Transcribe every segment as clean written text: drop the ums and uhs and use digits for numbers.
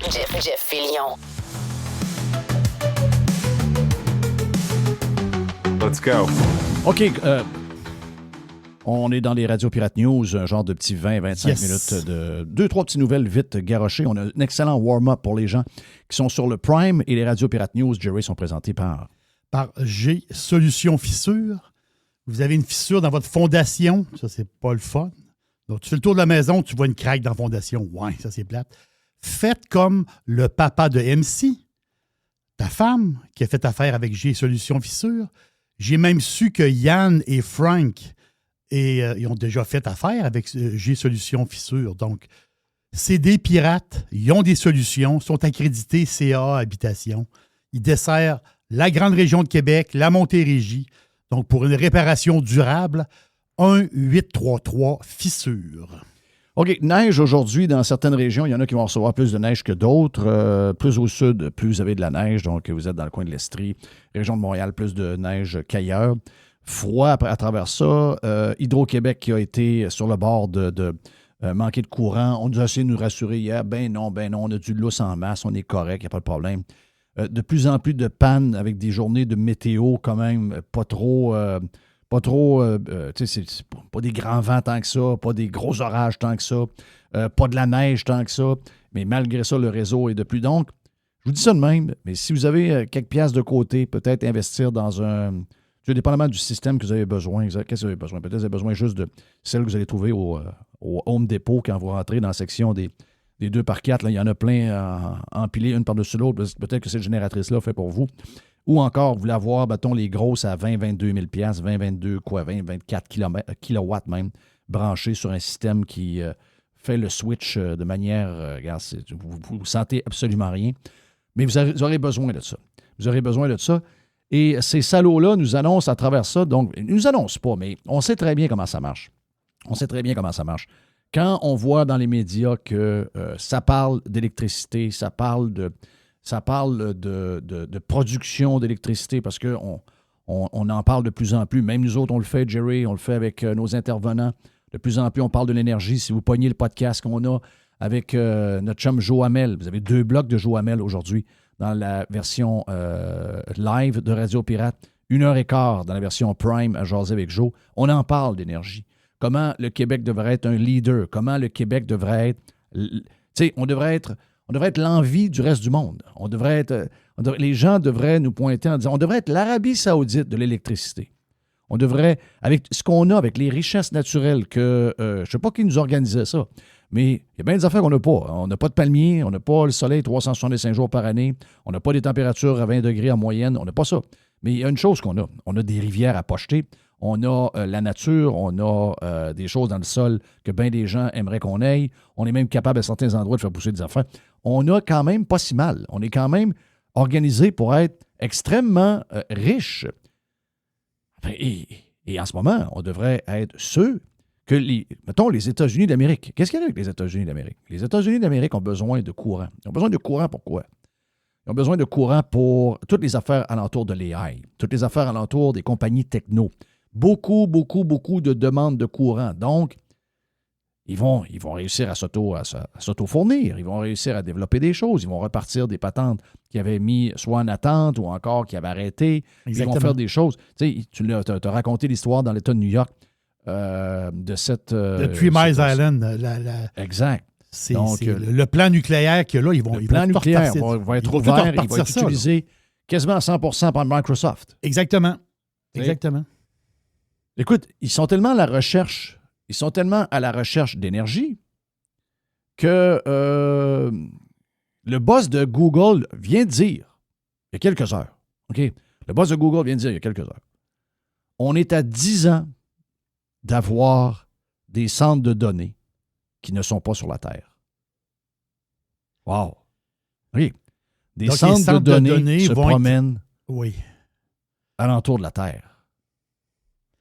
Jeff Fillion. Let's go. OK. On est dans les Radio Pirate News, un genre de petit 20-25 minutes de 2-3 petites nouvelles vite garochées. On a un excellent warm-up pour les gens qui sont sur le Prime et les Radio Pirate News, Jerry, sont présentés par G Solutions Fissure. Vous avez une fissure dans votre fondation, ça, c'est pas le fun. Donc, tu fais le tour de la maison, tu vois une craque dans la fondation. Ouais, ça, c'est plate. Faites comme le papa de MC, ta femme, qui a fait affaire avec G Solutions Fissure. J'ai même su que Yann et Frank ils ont déjà fait affaire avec G Solutions Fissure. Donc, c'est des pirates, ils ont des solutions, sont accrédités CA Habitation. Ils desserrent la grande région de Québec, la Montérégie. Donc, pour une réparation durable, 1-833-Fissure. OK, neige aujourd'hui dans certaines régions. Il y en a qui vont recevoir plus de neige que d'autres. Plus au sud, plus vous avez de la neige. Donc, vous êtes dans le coin de l'Estrie. Région de Montréal, plus de neige qu'ailleurs. Froid à travers ça. Hydro-Québec qui a été sur le bord de manquer de courant. On nous a essayé de nous rassurer hier. Ben non, on a du lousse en masse. On est correct, il n'y a pas de problème. De plus en plus de pannes avec des journées de météo quand même pas trop, tu sais, c'est pas des grands vents tant que ça, pas des gros orages tant que ça, pas de la neige tant que ça, mais malgré ça, le réseau est de plus. Donc, je vous dis ça de même, mais si vous avez quelques piastres de côté, peut-être investir dans un... dépendamment du système que vous avez besoin. Qu'est-ce que vous avez besoin? Peut-être que vous avez besoin juste de celle que vous allez trouver au Home Depot quand vous rentrez dans la section des 2x4. Là, il y en a plein empilés une par-dessus l'autre. Peut-être que cette génératrice-là fait pour vous. Ou encore, vous voulez avoir, mettons, les grosses à 20-22 000 20-24 kilowatts même, branchées sur un système qui fait le switch de manière... regarde, vous ne sentez absolument rien. Mais vous aurez besoin de ça. Vous aurez besoin de ça. Et ces salauds-là nous annoncent à travers ça, donc, ils ne nous annoncent pas, mais on sait très bien comment ça marche. On sait très bien comment ça marche. Quand on voit dans les médias que ça parle d'électricité, ça parle de production d'électricité, parce qu'on en parle de plus en plus. Même nous autres, on le fait, Jerry, on le fait avec nos intervenants. De plus en plus, on parle de l'énergie. Si vous pognez le podcast qu'on a avec notre chum Joe Hamel, vous avez 2 blocs de Joe Hamel aujourd'hui dans la version live de Radio Pirate, 1h15 dans la version Prime à jaser avec Joe. On en parle d'énergie. Comment le Québec devrait être un leader, comment le Québec devrait être... Tu sais, on devrait être l'envie du reste du monde. Les gens devraient nous pointer en disant, on devrait être l'Arabie saoudite de l'électricité. On devrait, avec ce qu'on a, avec les richesses naturelles que, je ne sais pas qui nous organisait ça, mais il y a bien des affaires qu'on n'a pas. On n'a pas de palmiers, on n'a pas le soleil 365 jours par année, on n'a pas des températures à 20 degrés en moyenne, on n'a pas ça. Mais il y a une chose qu'on a. On a des rivières à pocheter, on a la nature, on a des choses dans le sol que bien des gens aimeraient qu'on ait. On est même capable à certains endroits de faire pousser des affaires. On a quand même pas si mal. On est quand même organisé pour être extrêmement riche. Et en ce moment, on devrait être ceux que, mettons, les États-Unis d'Amérique. Qu'est-ce qu'il y a avec les États-Unis d'Amérique? Les États-Unis d'Amérique ont besoin de courant. Ils ont besoin de courant pourquoi? Ils ont besoin de courant pour toutes les affaires alentour de l'AI, toutes les affaires alentour des compagnies techno. Beaucoup de demandes de courant. Donc, ils vont réussir à s'auto-fournir. Ils vont réussir à développer des choses. Ils vont repartir des patentes qu'ils avaient mis soit en attente ou encore qui avaient arrêté. Exactement. Ils vont faire des choses. Tu sais, tu as raconté l'histoire dans l'État de New York de cette... Le Three Mile Island. Exact. Donc, le plan nucléaire qu'il y a là, le plan nucléaire va être ouvert. Il va être utilisé quasiment à 100% par Microsoft. Exactement. Exactement. Écoute, ils sont tellement à la recherche d'énergie que le boss de Google vient de dire, il y a quelques heures, OK? Le boss de Google vient de dire il y a quelques heures, on est à 10 ans d'avoir des centres de données qui ne sont pas sur la Terre. Wow! OK. Donc, centres de données se promènent alentour de la Terre.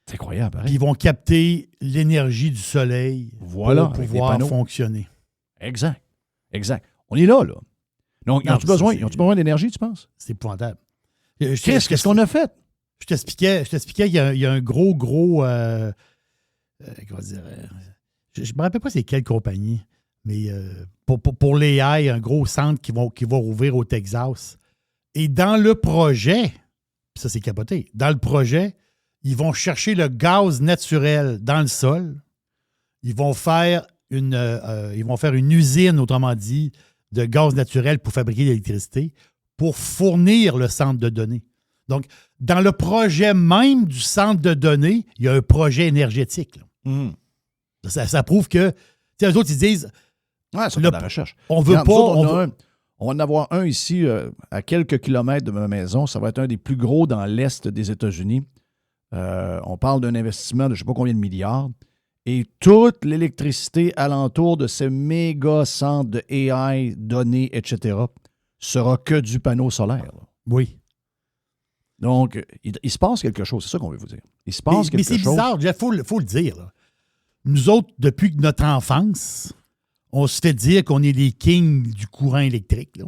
C'est incroyable. Hein? Ils vont capter l'énergie du soleil pour pouvoir fonctionner. Exact. On est là. Donc, ils ont-tu besoin d'énergie, tu penses? C'est épouvantable. Qu'est-ce qu'on a fait? Je t'expliquais qu'il y a un gros... comment dire... je ne me rappelle pas c'est quelle compagnie. Mais pour l'AI, un gros centre qui va rouvrir au Texas. Et dans le projet, ça c'est capoté, dans le projet, ils vont chercher le gaz naturel dans le sol. Ils vont faire une usine, autrement dit, de gaz naturel pour fabriquer de l'électricité, pour fournir le centre de données. Donc, dans le projet même du centre de données, il y a un projet énergétique. Ça prouve que, tu sais, eux autres, ils disent... Ouais, c'est de la recherche. On veut pas... On va en avoir un ici, à quelques kilomètres de ma maison. Ça va être un des plus gros dans l'Est des États-Unis. On parle d'un investissement de je ne sais pas combien de milliards. Et toute l'électricité alentour de ces méga centres de AI, données, etc., sera que du panneau solaire. Là. Oui. Donc, il se passe quelque chose. C'est ça qu'on veut vous dire. Il se passe quelque chose. Mais c'est bizarre, Jeff, il faut le dire. Là. Nous autres, depuis notre enfance, on se fait dire qu'on est les kings du courant électrique. Là.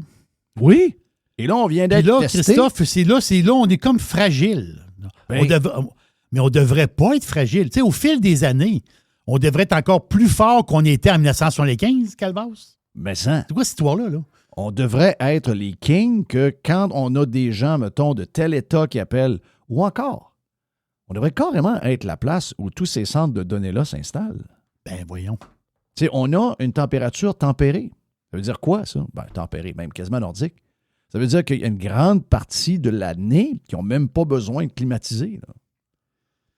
Oui. Et là, on vient d'être testé. Christophe, c'est là, on est comme fragile. Mais on ne devrait pas être fragile. Tu sais, au fil des années, on devrait être encore plus fort qu'on était en 1975, Calvas. Mais ça. C'est quoi cette histoire-là? Là? On devrait être les kings que quand on a des gens, mettons, de tel État qui appellent, ou encore, on devrait carrément être la place où tous ces centres de données-là s'installent. Ben voyons. Tu sais, on a une température tempérée. Ça veut dire quoi, ça? Ben, tempérée, même quasiment nordique. Ça veut dire qu'il y a une grande partie de l'année qui n'ont même pas besoin de climatiser. Là.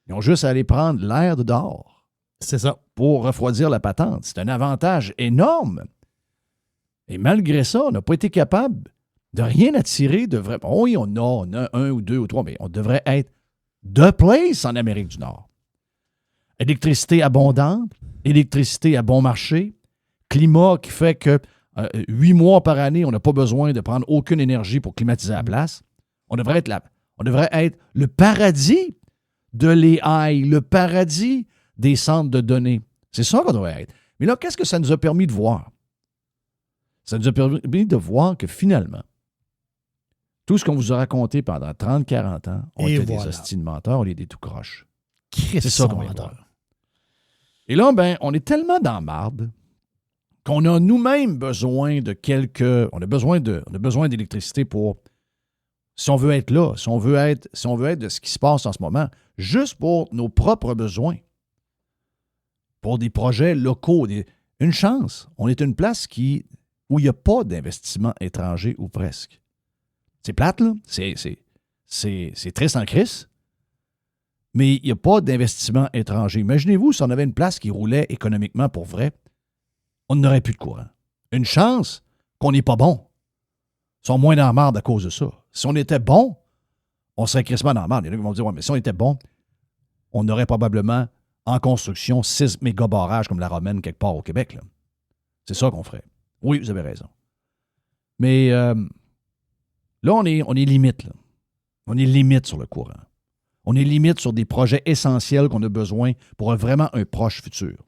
Ils ont juste à aller prendre l'air de dehors. C'est ça. Pour refroidir la patente. C'est un avantage énorme. Et malgré ça, on n'a pas été capable de rien attirer de vrai. Oui, on a un ou deux ou trois, mais on devrait être the place en Amérique du Nord. Électricité abondante, électricité à bon marché, climat qui fait que 8 mois par année, on n'a pas besoin de prendre aucune énergie pour climatiser la place. On devrait être le paradis de l'AI, le paradis des centres de données. C'est ça qu'on devrait être. Mais là, qu'est-ce que ça nous a permis de voir? Ça nous a permis de voir que finalement, tout ce qu'on vous a raconté pendant 30-40 ans, on était des hosties de menteurs, on est des tout croches. C'est ça qu'on va voir. Et là, ben, on est tellement dans la marde qu'on a nous-mêmes besoin de on a besoin d'électricité pour, si on veut être là, si on veut être de ce qui se passe en ce moment, juste pour nos propres besoins, pour des projets locaux. Une chance. On est une place où il n'y a pas d'investissement étranger ou presque. C'est plate, là. C'est triste en crise. Mais il n'y a pas d'investissement étranger. Imaginez-vous si on avait une place qui roulait économiquement pour vrai, on n'aurait plus de courant. Une chance qu'on n'est pas bon. Ils sont moins dans la marde à cause de ça. Si on était bon, on serait crissement dans la marde. Il y en a qui vont dire, ouais, mais si on était bon, on aurait probablement en construction 6 méga-barrages comme la Romaine quelque part au Québec. Là. C'est ça qu'on ferait. Oui, vous avez raison. Mais là, on est limite. Là. On est limite sur le courant. On est limite sur des projets essentiels qu'on a besoin pour vraiment un proche futur.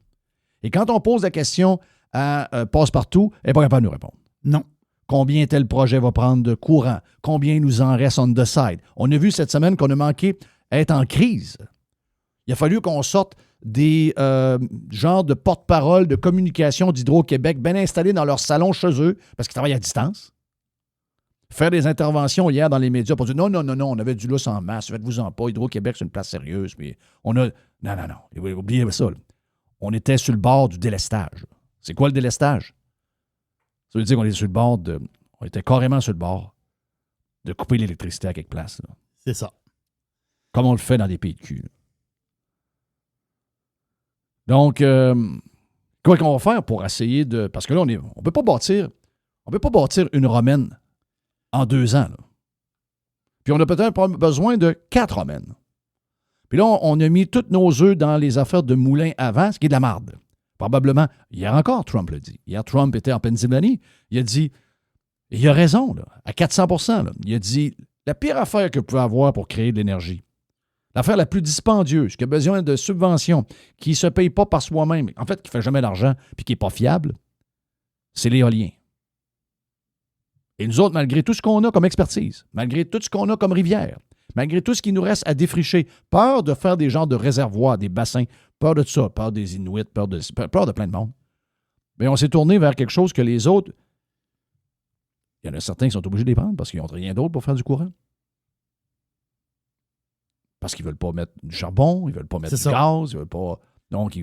Et quand on pose la question à Passe-Partout, elle n'est pas capable de nous répondre. Non. Combien tel projet va prendre de courant? Combien il nous en reste on the side? On a vu cette semaine qu'on a manqué être en crise. Il a fallu qu'on sorte des genres de porte-parole de communication d'Hydro-Québec bien installés dans leur salon chez eux parce qu'ils travaillent à distance. Faire des interventions hier dans les médias pour dire non, on avait du lousse en masse, faites-vous-en pas, Hydro-Québec, c'est une place sérieuse. Mais on a. Non, oubliez ça. Là. On était sur le bord du délestage. C'est quoi le délestage? Ça veut dire qu'on était sur le bord on était carrément sur le bord de couper l'électricité à quelque place. Là. C'est ça. Comme on le fait dans des pays de cul. Là. Donc, quoi qu'on va faire pour essayer de. Parce que là, on ne peut pas bâtir une romaine en 2 ans. Là. Puis on a peut-être besoin de 4 romaines. Puis là, on a mis tous nos œufs dans les affaires de moulin avant, ce qui est de la marde. Probablement, hier encore, Trump l'a dit. Hier, Trump était en Pennsylvanie. Il a dit, il a raison, là, à 400%. Là. Il a dit, la pire affaire que vous pouvez avoir pour créer de l'énergie, l'affaire la plus dispendieuse, qui a besoin de subventions, qui ne se paye pas par soi-même, en fait, qui ne fait jamais d'argent puis qui n'est pas fiable, c'est l'éolien. Et nous autres, malgré tout ce qu'on a comme expertise, malgré tout ce qu'on a comme rivière, malgré tout ce qui nous reste à défricher, peur de faire des genres de réservoirs, des bassins, peur de ça, peur des Inuits, peur de plein de monde, Mais on s'est tourné vers quelque chose que les autres, il y en a certains qui sont obligés de les prendre parce qu'ils n'ont rien d'autre pour faire du courant. Parce qu'ils ne veulent pas mettre du charbon, ils ne veulent pas mettre du gaz, ils ne veulent pas... Donc,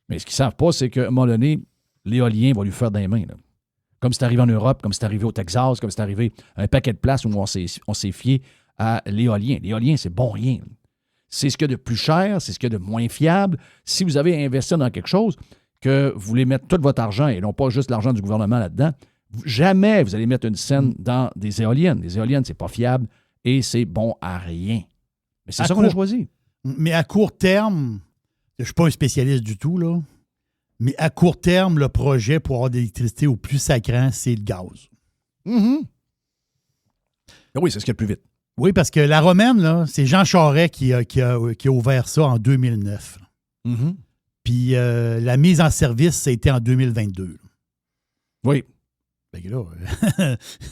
mais ce qu'ils ne savent pas, c'est qu'à un moment donné, l'éolien va lui faire dans les mains. Là. Comme c'est arrivé en Europe, comme c'est arrivé au Texas, comme c'est arrivé à un paquet de places où on s'est fié à l'éolien. L'éolien, c'est bon rien. C'est ce qu'il y a de plus cher, c'est ce qu'il y a de moins fiable. Si vous avez investi dans quelque chose, que vous voulez mettre tout votre argent et non pas juste l'argent du gouvernement là-dedans, jamais vous allez mettre une scène dans des éoliennes. Les éoliennes, c'est pas fiable et c'est bon à rien. Mais c'est ça qu'on a choisi. Mais à court terme, je ne suis pas un spécialiste du tout, là, mais à court terme, le projet pour avoir de l'électricité au plus sacrant, c'est le gaz. Mm-hmm. Oui, c'est ce qu'il y a de plus vite. Oui, parce que la Romaine, là, c'est Jean Charest qui a ouvert ça en 2009. Mm-hmm. Puis la mise en service, ça a été en 2022. Là. Oui. Fait que là,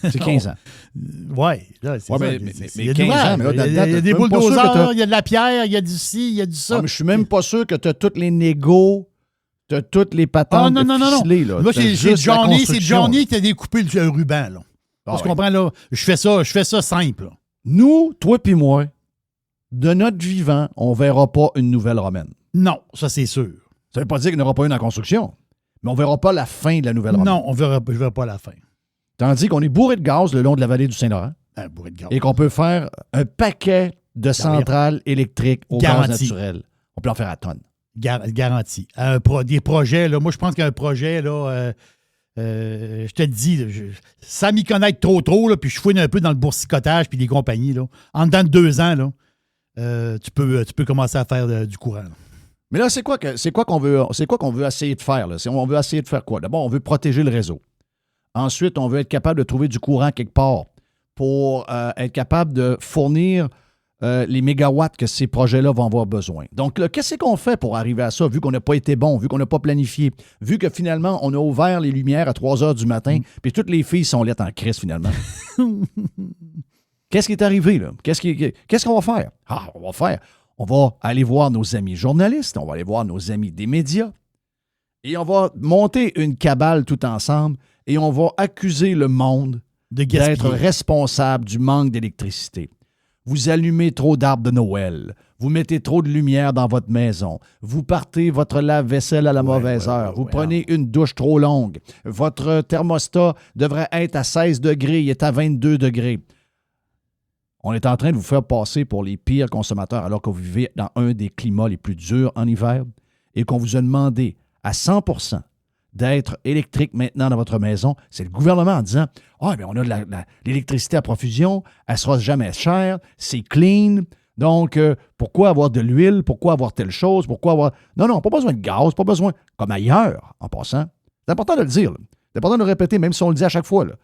c'est 15 ans. Oui, là, c'est ça. Mais il y a 15 ans, mais là, il y a des bulldozers, il y a de la pierre, il y a du ci, il y a du ça. Ouais, mais je suis même pas sûr que tu as tous les négos, tu as toutes les patentes ficelées. Là. Moi, c'est Johnny qui a découpé le ruban. Là. Tu comprends, là? Je fais ça simple. Là. Nous, toi puis moi, de notre vivant, on ne verra pas une nouvelle romaine. Non, ça c'est sûr. Ça ne veut pas dire qu'il n'y aura pas une en construction, mais on ne verra pas la fin de la nouvelle romaine. Non, je ne verrai pas la fin. Tandis qu'on est bourré de gaz le long de la vallée du Saint-Laurent. Bourré de gaz. Et qu'on peut faire un paquet de centrales électriques au gaz naturel. On peut en faire à tonnes. Garanti. Des projets, là, moi je pense qu'un projet, là, je te le dis, sans m'y connaître trop, là, puis je fouine un peu dans le boursicotage puis les compagnies, là, en dedans de 2 ans, là, tu peux commencer à faire du courant. Là. Mais là, c'est quoi qu'on veut essayer de faire? Là? On veut essayer de faire quoi? D'abord, on veut protéger le réseau. Ensuite, on veut être capable de trouver du courant quelque part pour être capable de fournir les mégawatts que ces projets-là vont avoir besoin. Donc, là, qu'est-ce qu'on fait pour arriver à ça, vu qu'on n'a pas été bon, vu qu'on n'a pas planifié, vu que finalement, on a ouvert les lumières à 3 heures du matin, puis toutes les filles sont lettres en crise, finalement. Qu'est-ce qui est arrivé, là? Qu'est-ce qu'on va faire? On va aller voir nos amis journalistes, on va aller voir nos amis des médias, et on va monter une cabale tout ensemble, et on va accuser le monde d'être responsable du manque d'électricité. Vous allumez trop d'arbres de Noël. Vous mettez trop de lumière dans votre maison. Vous partez votre lave-vaisselle à la mauvaise heure. Vous prenez une douche trop longue. Votre thermostat devrait être à 16 degrés. Il est à 22 degrés. On est en train de vous faire passer pour les pires consommateurs alors que vous vivez dans un des climats les plus durs en hiver et qu'on vous a demandé à 100% d'être électrique maintenant dans votre maison. C'est le gouvernement en disant « Ah, bien, on a de l'électricité à profusion, elle ne sera jamais chère, c'est clean, donc pourquoi avoir de l'huile, pourquoi avoir telle chose, pourquoi avoir... » Non, pas besoin de gaz, pas besoin, comme ailleurs, en passant. C'est important de le dire, là. C'est important de le répéter, même si on le dit à chaque fois. Là.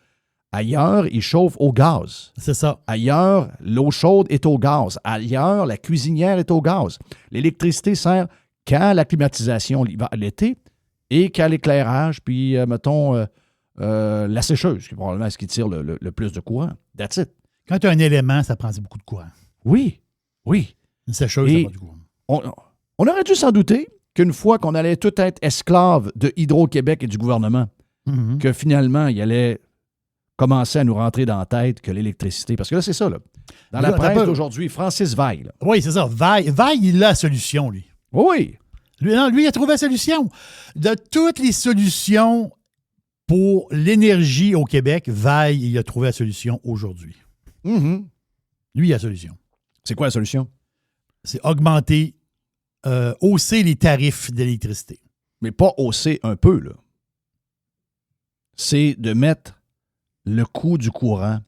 Ailleurs, ils chauffent au gaz. C'est ça. Ailleurs, l'eau chaude est au gaz. Ailleurs, la cuisinière est au gaz. L'électricité sert qu'à la climatisation l'été, et qu'à l'éclairage, puis, mettons, la sécheuse, qui est probablement ce qui tire le plus de courant. That's it. Quand tu as un élément, ça prend beaucoup de courant. Oui. Une sécheuse, ça prend du courant. On aurait dû s'en douter qu'une fois qu'on allait tout être esclave de Hydro-Québec et du gouvernement, que finalement, il allait commencer à nous rentrer dans la tête que l'électricité... Parce que là, c'est ça, là. Dans la presse d'aujourd'hui, Francis Veil. Là. Oui, c'est ça. Veil, il a la solution, lui. Oui. Lui, il a trouvé la solution. De toutes les solutions pour l'énergie au Québec, Veil, il a trouvé la solution aujourd'hui. Mm-hmm. Lui, il a la solution. C'est quoi la solution? C'est augmenter, hausser les tarifs d'électricité. Mais pas hausser un peu, là. C'est de mettre le coût du courant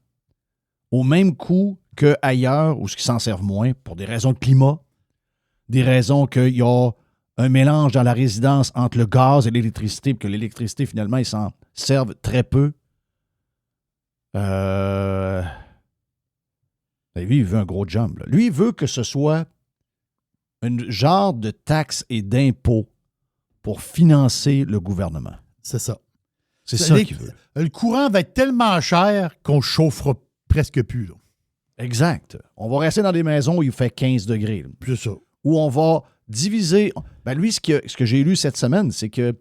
au même coût qu'ailleurs, où ils s'en servent moins, pour des raisons de climat, des raisons qu'il y a un mélange dans la résidence entre le gaz et l'électricité, puis que l'électricité, finalement, ils s'en servent très peu. Lui, il veut un gros jump. Là. Lui, il veut que ce soit un genre de taxe et d'impôt pour financer le gouvernement. C'est ça. C'est ça qu'il veut. Le courant va être tellement cher qu'on ne chauffera presque plus. Là. Exact. On va rester dans des maisons où il fait 15 degrés. C'est ça. Où on va diviser... Ben lui, ce que j'ai lu cette semaine, c'est que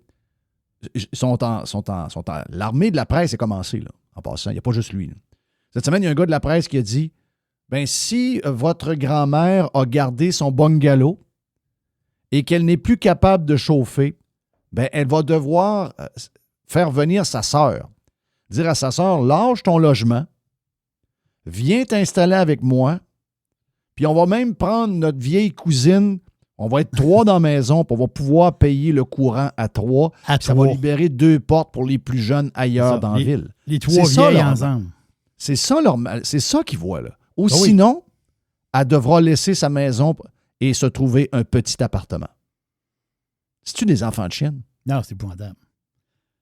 L'armée de la presse est commencée, là, en passant. Il n'y a pas juste lui. Là. Cette semaine, il y a un gars de la presse qui a dit si votre grand-mère a gardé son bungalow et qu'elle n'est plus capable de chauffer, elle va devoir faire venir sa sœur. Dire à sa sœur, lâche ton logement, viens t'installer avec moi, puis on va même prendre notre vieille cousine, on va être 3 dans la maison, puis on va pouvoir payer le courant à 3. Ça va libérer 2 portes pour les plus jeunes ailleurs dans la ville. Les 3 vieilles ensemble. C'est ça qu'ils voient, là. Ou sinon, elle devra laisser sa maison et se trouver un petit appartement. C'est-tu des enfants de chienne? Non, c'est épouvantable.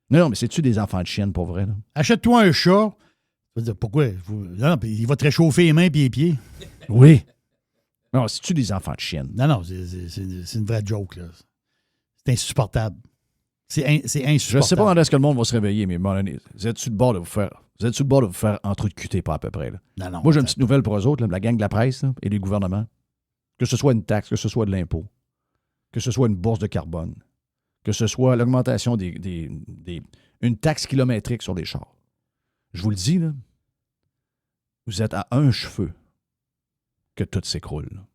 Non, mais c'est-tu des enfants de chienne, pour vrai? Là? Achète-toi un chat. Tu vas dire, pourquoi? Non, il va te réchauffer les mains et les pieds. Oui. Non, c'est-tu des enfants de chienne? Non, c'est une vraie joke, là. C'est insupportable. C'est insupportable. Je ne sais pas quand est-ce que le monde va se réveiller, mais vous êtes sur le bord de vous faire en trou de cuter, pas à peu près. Là. Non. Moi, j'ai une petite nouvelle pour eux autres, là, la gang de la presse là, et les gouvernements. Que ce soit une taxe, que ce soit de l'impôt, que ce soit une bourse de carbone, que ce soit l'augmentation une taxe kilométrique sur les chars. Je vous le dis, là, vous êtes à un cheveu que tout s'écroule. Là.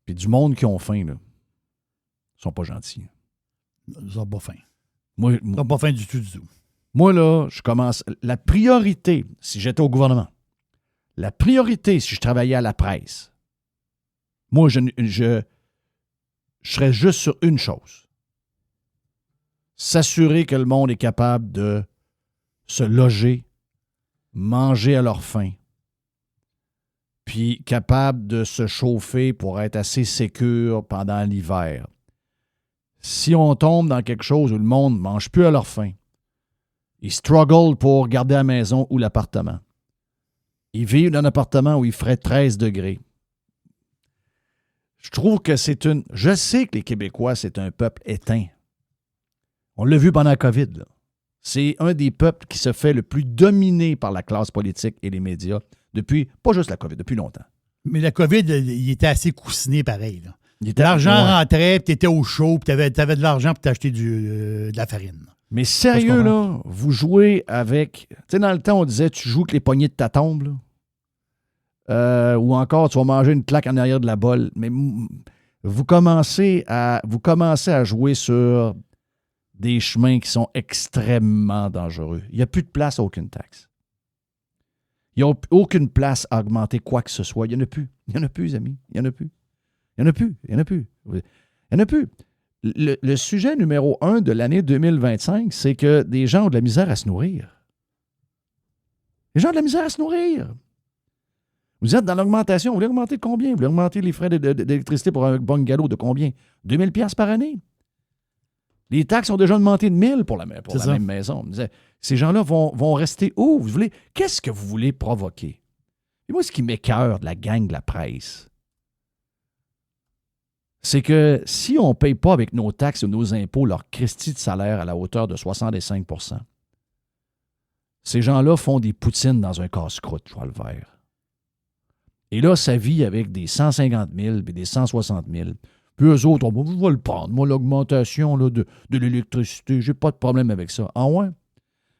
Puis du monde qui ont faim, là, sont pas gentils. Ils sont pas fins. Ils sont pas fins du tout. Moi, là, je commence... La priorité, si j'étais au gouvernement, la priorité, si je travaillais à la presse, moi, je serais juste sur une chose. S'assurer que le monde est capable de se loger, manger à leur faim, puis capable de se chauffer pour être assez sécure pendant l'hiver. Si on tombe dans quelque chose où le monde ne mange plus à leur faim, ils struggle pour garder la maison ou l'appartement. Ils vivent dans un appartement où il ferait 13 degrés. Je trouve que Je sais que les Québécois, c'est un peuple éteint. On l'a vu pendant la COVID. Là. C'est un des peuples qui se fait le plus dominer par la classe politique et les médias depuis, pas juste la COVID, depuis longtemps. Mais la COVID, il était assez coussiné pareil. Là. L'argent rentrait, puis tu étais au chaud, puis tu avais de l'argent pour t'acheter de la farine. Mais sérieux, là, vous jouez avec... Tu sais, dans le temps, on disait, tu joues avec les poignées de ta tombe, là. Ou encore, tu vas manger une claque en arrière de la bolle. Mais vous commencez à jouer sur des chemins qui sont extrêmement dangereux. Il n'y a plus de place à aucune taxe. Il n'y a aucune place à augmenter quoi que ce soit. Il n'y en a plus. Il n'y en a plus, les amis. Il n'y en a plus. Il n'y en a plus. Il n'y en a plus. Il n'y en a plus. Le sujet numéro 1 de l'année 2025, c'est que des gens ont de la misère à se nourrir. Les gens ont de la misère à se nourrir. Vous êtes dans l'augmentation. Vous voulez augmenter de combien? Vous voulez augmenter les frais d'électricité pour un bungalow de combien? 2 000 $ par année. Les taxes ont déjà augmenté de 1 000 pour la même maison. On me disait, ces gens-là vont rester où? Qu'est-ce que vous voulez provoquer? Et moi, ce qui m'écoeure de la gang de la presse, c'est que si on ne paye pas avec nos taxes ou nos impôts leur christie de salaire à la hauteur de 65 %, ces gens-là font des poutines dans un casse-croûte, je vois le vert. Et là, ça vit avec des 150 000 et des 160 000. Puis eux autres, je vais le prendre. Moi, l'augmentation là, de l'électricité, j'ai pas de problème avec ça. Ah ouais?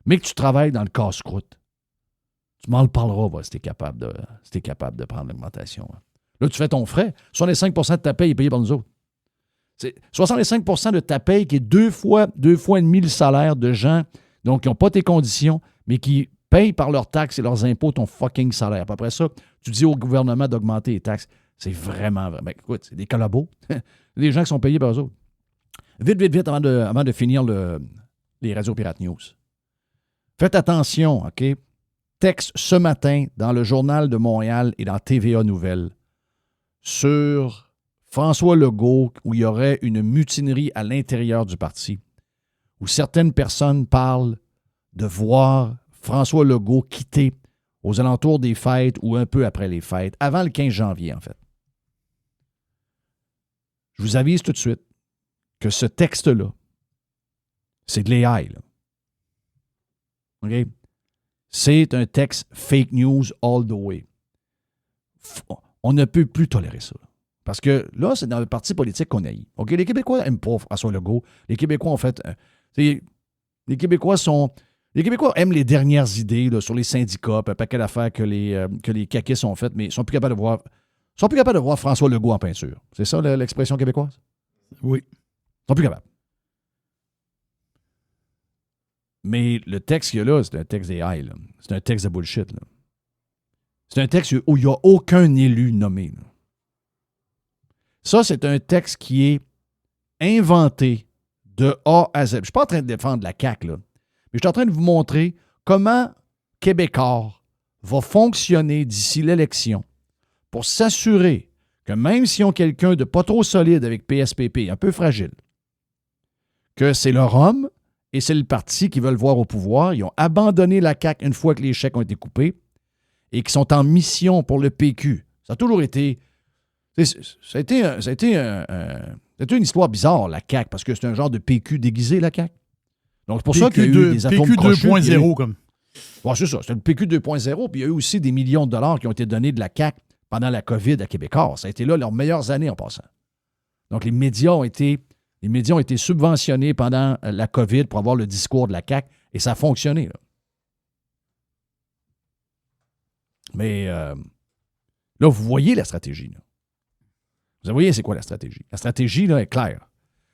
Mais que tu travailles dans le casse-croûte. Tu m'en parleras, si tu es capable de prendre l'augmentation. Hein. Là, tu fais ton frais. 65 % de ta paye est payé par nous autres. C'est 65 % de ta paye qui est deux fois et demi le salaire de gens donc, qui n'ont pas tes conditions, mais qui payent par leurs taxes et leurs impôts ton fucking salaire. Puis après ça, tu dis au gouvernement d'augmenter les taxes. C'est vraiment... écoute, c'est des collabos. Des gens qui sont payés par eux autres. Vite, avant de finir les radios Pirate News. Faites attention, OK? Texte ce matin dans le Journal de Montréal et dans TVA Nouvelles sur François Legault, où il y aurait une mutinerie à l'intérieur du parti, où certaines personnes parlent de voir François Legault quitter aux alentours des fêtes ou un peu après les fêtes, avant le 15 janvier, en fait. Je vous avise tout de suite que ce texte-là, c'est de l'AI, là. OK? C'est un texte fake news all the way. On ne peut plus tolérer ça. Parce que là, c'est dans le parti politique qu'on haït. OK, les Québécois n'aiment pas François Legault. Les Québécois, en fait, les Québécois aiment les dernières idées là, sur les syndicats, un paquet d'affaires que les caquistes ont faites, mais ils sont plus capables de voir François Legault en peinture. C'est ça l'expression québécoise? Oui. Ils sont plus capables. Mais le texte qu'il y a là, c'est un texte d'AI. C'est un texte de bullshit. Là. C'est un texte où il n'y a aucun élu nommé. Là. Ça, c'est un texte qui est inventé de A à Z. Je ne suis pas en train de défendre la CAQ, là, mais je suis en train de vous montrer comment Québécois va fonctionner d'ici l'élection pour s'assurer que même s'ils ont quelqu'un de pas trop solide avec PSPP, un peu fragile, que c'est leur homme et c'est le parti qu'ils veulent voir au pouvoir. Ils ont abandonné la CAQ une fois que les chèques ont été coupés et qui sont en mission pour le PQ. Ça a toujours été... Ça a été une histoire bizarre, la CAQ, parce que c'est un genre de PQ déguisé, la CAQ. Donc, c'est pour ça qu'il y a eu des atomes crochus. PQ 2.0, comme. Bon, c'est ça, c'est le PQ 2.0, puis il y a eu aussi des millions de dollars qui ont été donnés de la CAQ pendant la COVID à Québécois. Ça a été là leurs meilleures années en passant. Donc, les médias ont été subventionnés pendant la COVID pour avoir le discours de la CAQ, et ça a fonctionné. Là. Mais là, vous voyez la stratégie. Là. Vous voyez, c'est quoi la stratégie? La stratégie, là, est claire.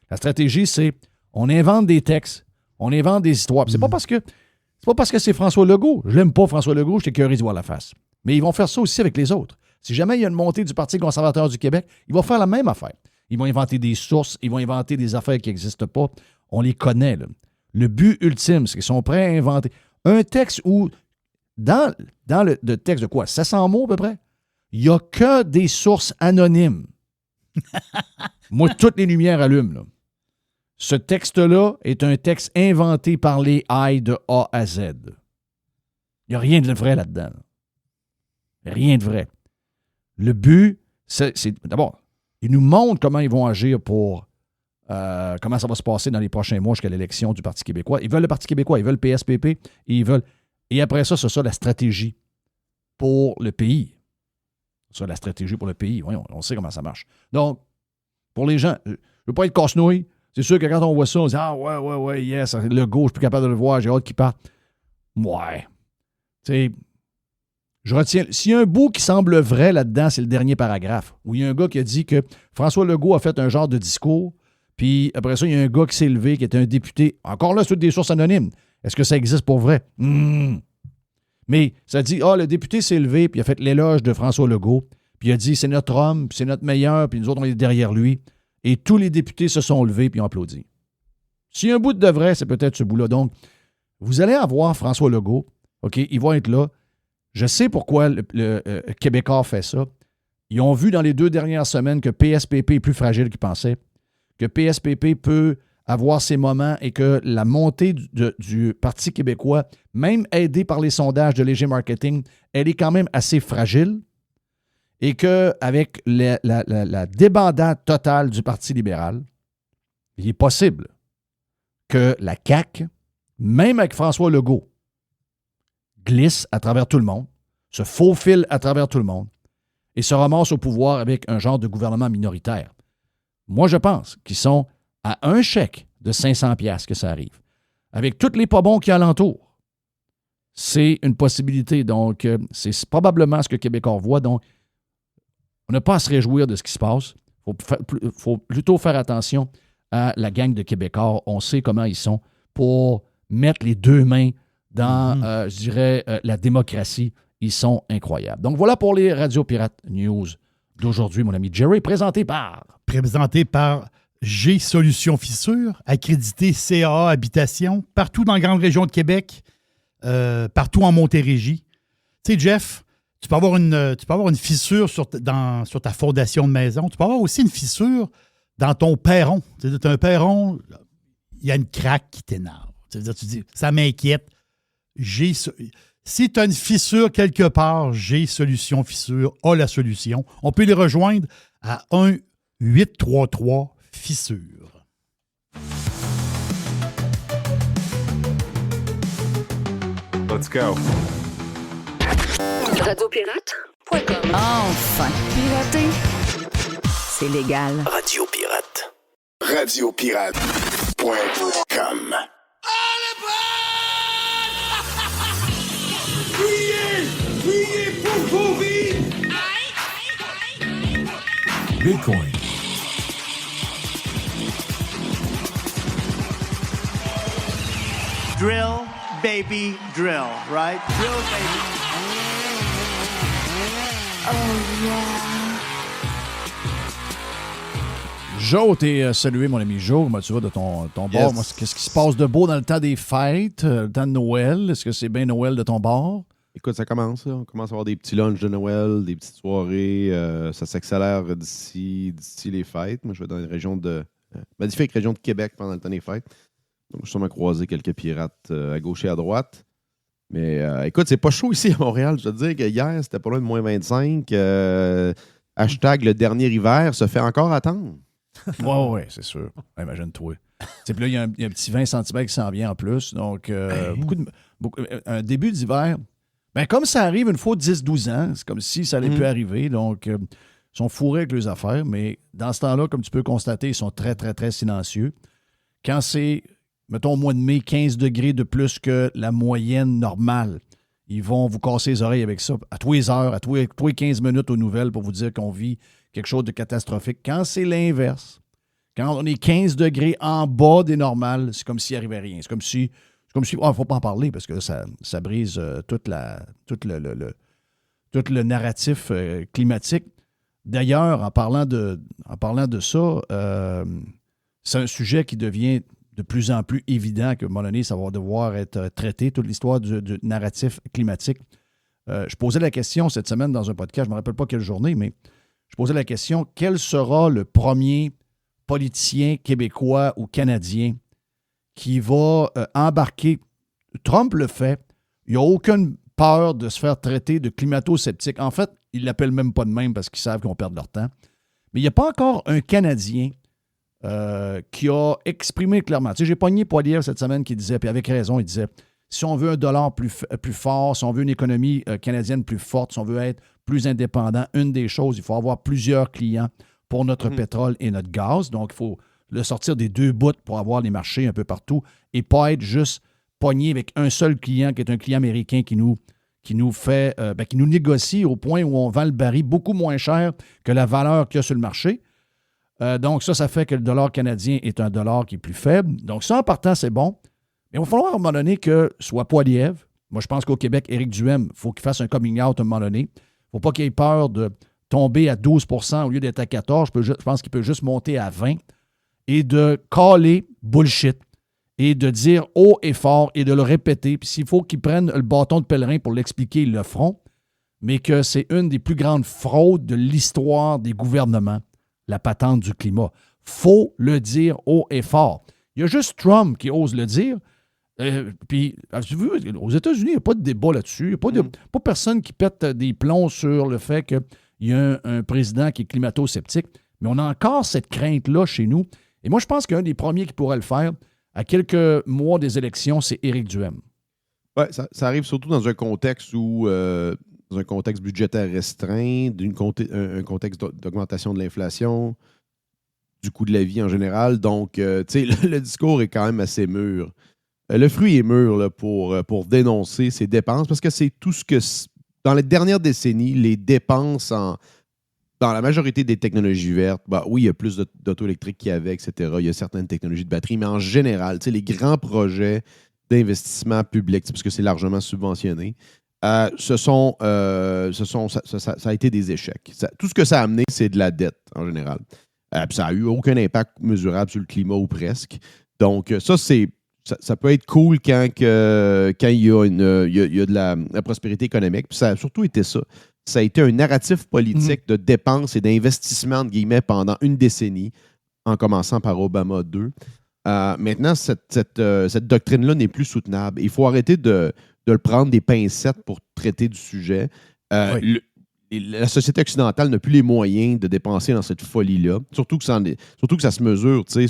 La stratégie, c'est on invente des textes, on invente des histoires. Puis c'est pas parce que c'est François Legault. Je l'aime pas, François Legault, je suis curieux de voir la face. Mais ils vont faire ça aussi avec les autres. Si jamais il y a une montée du Parti conservateur du Québec, ils vont faire la même affaire. Ils vont inventer des sources, ils vont inventer des affaires qui n'existent pas. On les connaît. Là. Le but ultime, c'est qu'ils sont prêts à inventer un texte où, dans le texte de quoi? 700 mots à peu près? Il n'y a que des sources anonymes. Moi, toutes les lumières allument. Là. Ce texte-là est un texte inventé par les AI de A à Z. Il n'y a rien de vrai là-dedans. Là. Rien de vrai. Le but, c'est d'abord, ils nous montrent comment ils vont agir pour comment ça va se passer dans les prochains mois jusqu'à l'élection du Parti québécois. Ils veulent le Parti québécois, ils veulent le PSPP, et après ça, c'est ça la stratégie pour le pays. Ça, la stratégie pour le pays. Voyons, on sait comment ça marche. Donc, pour les gens, je ne veux pas être casse-nouille. C'est sûr que quand on voit ça, on se dit « Ah, ouais, yes, le go, je suis plus capable de le voir, j'ai hâte qu'il parte. » Ouais. Tu sais, je retiens... S'il y a un bout qui semble vrai là-dedans, c'est le dernier paragraphe, où il y a un gars qui a dit que François Legault a fait un genre de discours, puis après ça, il y a un gars qui s'est levé, qui était un député. Encore là, c'est toutes des sources anonymes. Est-ce que ça existe pour vrai? Mais ça dit, le député s'est levé, puis il a fait l'éloge de François Legault, puis il a dit, c'est notre homme, puis c'est notre meilleur, puis nous autres, on est derrière lui. Et tous les députés se sont levés, puis ont applaudi. S'il y a un bout de vrai, c'est peut-être ce bout-là. Donc, vous allez avoir François Legault, OK, il va être là. Je sais pourquoi le Québécois fait ça. Ils ont vu dans les 2 dernières semaines que PSPP est plus fragile qu'ils pensaient, que PSPP peut avoir ses moments et que la montée du Parti québécois, même aidée par les sondages de Léger Marketing, elle est quand même assez fragile et qu'avec la débandade totale du Parti libéral, il est possible que la CAQ, même avec François Legault, glisse à travers tout le monde, se faufile à travers tout le monde et se ramasse au pouvoir avec un genre de gouvernement minoritaire. Moi, je pense qu'ils sont à un chèque de 500$ que ça arrive. Avec tous les pas bons qu'il y a alentour, c'est une possibilité. Donc, c'est probablement ce que Québécois voit. Donc, on n'a pas à se réjouir de ce qui se passe. Il faut plutôt faire attention à la gang de Québécois. On sait comment ils sont pour mettre les 2 mains dans, je dirais, la démocratie. Ils sont incroyables. Donc, voilà pour les Radio Pirate News d'aujourd'hui, mon ami Jerry, présenté par G Solutions Fissures, accrédité CAA Habitation, partout dans la grande région de Québec, partout en Montérégie. Tu sais, Jeff, tu peux avoir une fissure sur ta fondation de maison. Tu peux avoir aussi une fissure dans ton perron. Tu as un perron, il y a une craque qui t'énerve. Tu dis, ça m'inquiète. Si tu as une fissure quelque part, G Solutions Fissures a la solution. On peut les rejoindre à 1-833-Fissure. Let's go. Radiopirate.com. Enfin, pirater, c'est légal. Radio Pirate. Radiopirate.com. Priez pour vos vies. Bitcoin. Drill, baby, drill, right? Drill, baby. Joe, t'es salué, mon ami Joe. Comment tu vas de ton bord? Yes. Moi, qu'est-ce qui se passe de beau dans le temps des fêtes, le temps de Noël? Est-ce que c'est bien Noël de ton bord? Écoute, ça commence, là. On commence à avoir des petits lunchs de Noël, des petites soirées. Ça s'accélère d'ici les fêtes. Moi, je vais dans une région de magnifique région de Québec pendant le temps des fêtes. Donc, je vais sûrement croiser quelques pirates à gauche et à droite. Mais écoute, c'est pas chaud ici à Montréal. Je veux te dire que hier, c'était pas loin de moins 25. Hashtag le dernier hiver se fait encore attendre. Oui, c'est sûr. Imagine-toi. Puis là, il y a un petit 20 cm qui s'en vient en plus. Donc, un début d'hiver. Ben, comme ça arrive une fois 10-12 ans, c'est comme si ça allait plus arriver. Donc, ils sont fourrés avec leurs affaires. Mais dans ce temps-là, comme tu peux constater, ils sont très, très, très silencieux. Quand c'est, mettons, au mois de mai, 15 degrés de plus que la moyenne normale, ils vont vous casser les oreilles avec ça à tous les heures, à tous les 15 minutes aux nouvelles pour vous dire qu'on vit quelque chose de catastrophique. Quand c'est l'inverse, quand on est 15 degrés en bas des normales, c'est comme s'il n'y arrivait rien. C'est comme si il ne faut pas en parler parce que ça brise tout le narratif climatique. D'ailleurs, en parlant de ça, c'est un sujet qui devient de plus en plus évident qu'à un moment donné, ça va devoir être traité, toute l'histoire du narratif climatique. Je posais la question cette semaine dans un podcast, je ne me rappelle pas quelle journée, mais je posais la question, quel sera le premier politicien québécois ou canadien qui va embarquer? Trump le fait. Il n'y a aucune peur de se faire traiter de climato-sceptique. En fait, ils ne l'appellent même pas de même parce qu'ils savent qu'ils vont perdre leur temps. Mais il n'y a pas encore un Canadien qui a exprimé clairement. Tu sais, j'ai pogné Poilievre cette semaine qui disait, puis avec raison, il disait, si on veut un dollar plus fort, si on veut une économie canadienne plus forte, si on veut être plus indépendant, une des choses, il faut avoir plusieurs clients pour notre pétrole et notre gaz. Donc, il faut le sortir des deux bouts pour avoir les marchés un peu partout et pas être juste pogné avec un seul client qui est un client américain qui nous fait, qui nous négocie au point où on vend le baril beaucoup moins cher que la valeur qu'il y a sur le marché. Donc, ça fait que le dollar canadien est un dollar qui est plus faible. Donc, ça, en partant, c'est bon. Mais il va falloir à un moment donné que soit Poilievre. Moi, je pense qu'au Québec, Éric Duhaime, il faut qu'il fasse un coming out à un moment donné. Il ne faut pas qu'il ait peur de tomber à 12 % au lieu d'être à 14 %. Je pense qu'il peut juste monter à 20 et de caller bullshit et de dire haut et fort et de le répéter. Puis s'il faut qu'ils prennent le bâton de pèlerin pour l'expliquer, ils le feront. Mais que c'est une des plus grandes fraudes de l'histoire des gouvernements, la patente du climat. Faut le dire haut et fort. Il y a juste Trump qui ose le dire. Puis, avez-vous vu, aux États-Unis, il n'y a pas de débat là-dessus. Il n'y a pas personne qui pète des plombs sur le fait qu'il y a un président qui est climato-sceptique. Mais on a encore cette crainte-là chez nous. Et moi, je pense qu'un des premiers qui pourrait le faire, à quelques mois des élections, c'est Éric Duhaime. Oui, ça arrive surtout dans un contexte où, dans un contexte budgétaire restreint, un contexte d'augmentation de l'inflation, du coût de la vie en général. Donc, tu sais, le discours est quand même assez mûr. Le fruit est mûr là, pour dénoncer ces dépenses parce que c'est tout ce que, dans les dernières décennies, les dépenses dans la majorité des technologies vertes, oui, il y a plus d'auto électriques qu'il y avait, etc. Il y a certaines technologies de batterie, mais en général, les grands projets d'investissement public, parce que c'est largement subventionné, ça a été des échecs. Tout ce que ça a amené, c'est de la dette, en général. Puis ça n'a eu aucun impact mesurable sur le climat ou presque. Donc, ça peut être cool quand il y a de la prospérité économique. Puis ça a surtout été ça. Ça a été un narratif politique de dépenses et d'investissement, entre guillemets, pendant une décennie, en commençant par Obama 2. Maintenant, cette doctrine-là n'est plus soutenable. Il faut arrêter de le prendre des pincettes pour traiter du sujet. La société occidentale n'a plus les moyens de dépenser dans cette folie-là. Surtout que ça se mesure c'est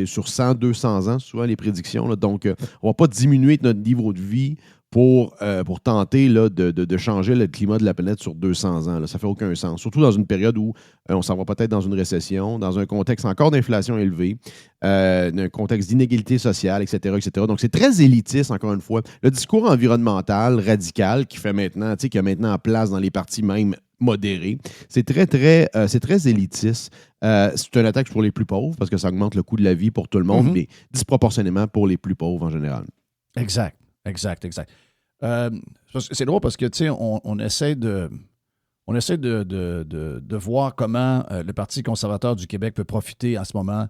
sur 100, 200 ans, souvent les prédictions. Là. Donc, on ne va pas diminuer notre niveau de vie pour tenter là, de changer le climat de la planète sur 200 ans. Là. Ça ne fait aucun sens. Surtout dans une période où on s'en va peut-être dans une récession, dans un contexte encore d'inflation élevée, un contexte d'inégalité sociale, etc., etc. Donc, c'est très élitiste, encore une fois. Le discours environnemental radical qui a maintenant en place dans les partis même modérés, c'est très élitiste. C'est une attaque pour les plus pauvres parce que ça augmente le coût de la vie pour tout le monde, mais disproportionnément pour les plus pauvres en général. Exact. C'est drôle parce que, tu sais, on essaie de voir comment le Parti conservateur du Québec peut profiter en ce moment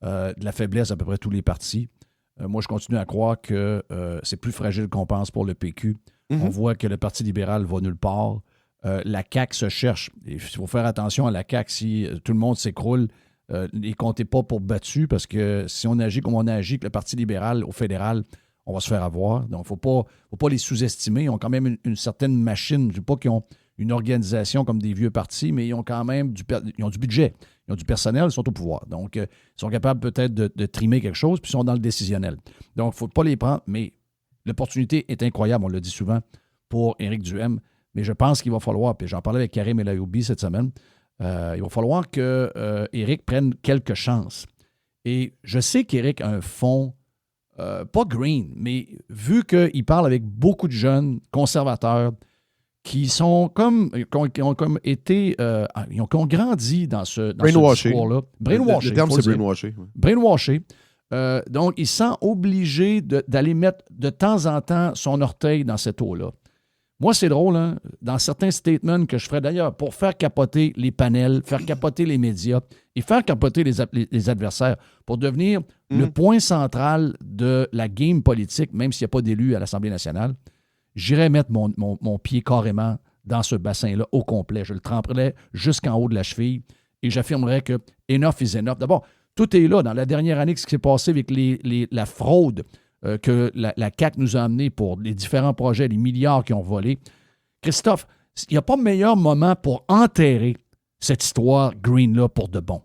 de la faiblesse d'à peu près tous les partis. Moi, je continue à croire que c'est plus fragile qu'on pense pour le PQ. On voit que le Parti libéral va nulle part. La CAQ se cherche. Il faut faire attention à la CAQ. Si tout le monde s'écroule, ne comptez pas pour battu parce que si on agit comme on agit avec le Parti libéral au fédéral, on va se faire avoir. Donc, il ne faut pas les sous-estimer. Ils ont quand même une certaine machine. Je ne dis pas qu'ils ont une organisation comme des vieux partis, mais ils ont quand même du budget. Ils ont du personnel, ils sont au pouvoir. Donc, ils sont capables peut-être de trimer quelque chose, puis ils sont dans le décisionnel. Donc, il ne faut pas les prendre, mais l'opportunité est incroyable, on le dit souvent, pour Éric Duhaime. Mais je pense qu'il va falloir, puis j'en parlais avec Karim El-Ayoumi cette semaine, il va falloir que Éric prenne quelques chances. Et je sais qu'Éric a un fond pas green, mais vu qu'il parle avec beaucoup de jeunes conservateurs qui sont qui ont grandi dans ce discours-là. Le terme, c'est brainwashé. Brainwashé. Donc, il se sent obligé d'aller mettre de temps en temps son orteil dans cette eau-là. Moi, c'est drôle, hein? Dans certains statements que je ferais d'ailleurs pour faire capoter les panels, faire capoter les médias et faire capoter les adversaires pour devenir le point central de la game politique, même s'il n'y a pas d'élus à l'Assemblée nationale, j'irais mettre mon pied carrément dans ce bassin-là au complet. Je le tremperais jusqu'en haut de la cheville et j'affirmerais que enough is enough. D'abord, tout est là. Dans la dernière année, ce qui s'est passé avec la fraude que la CAQ nous a amené pour les différents projets, les milliards qui ont volé. Christophe, il n'y a pas meilleur moment pour enterrer cette histoire green-là pour de bon.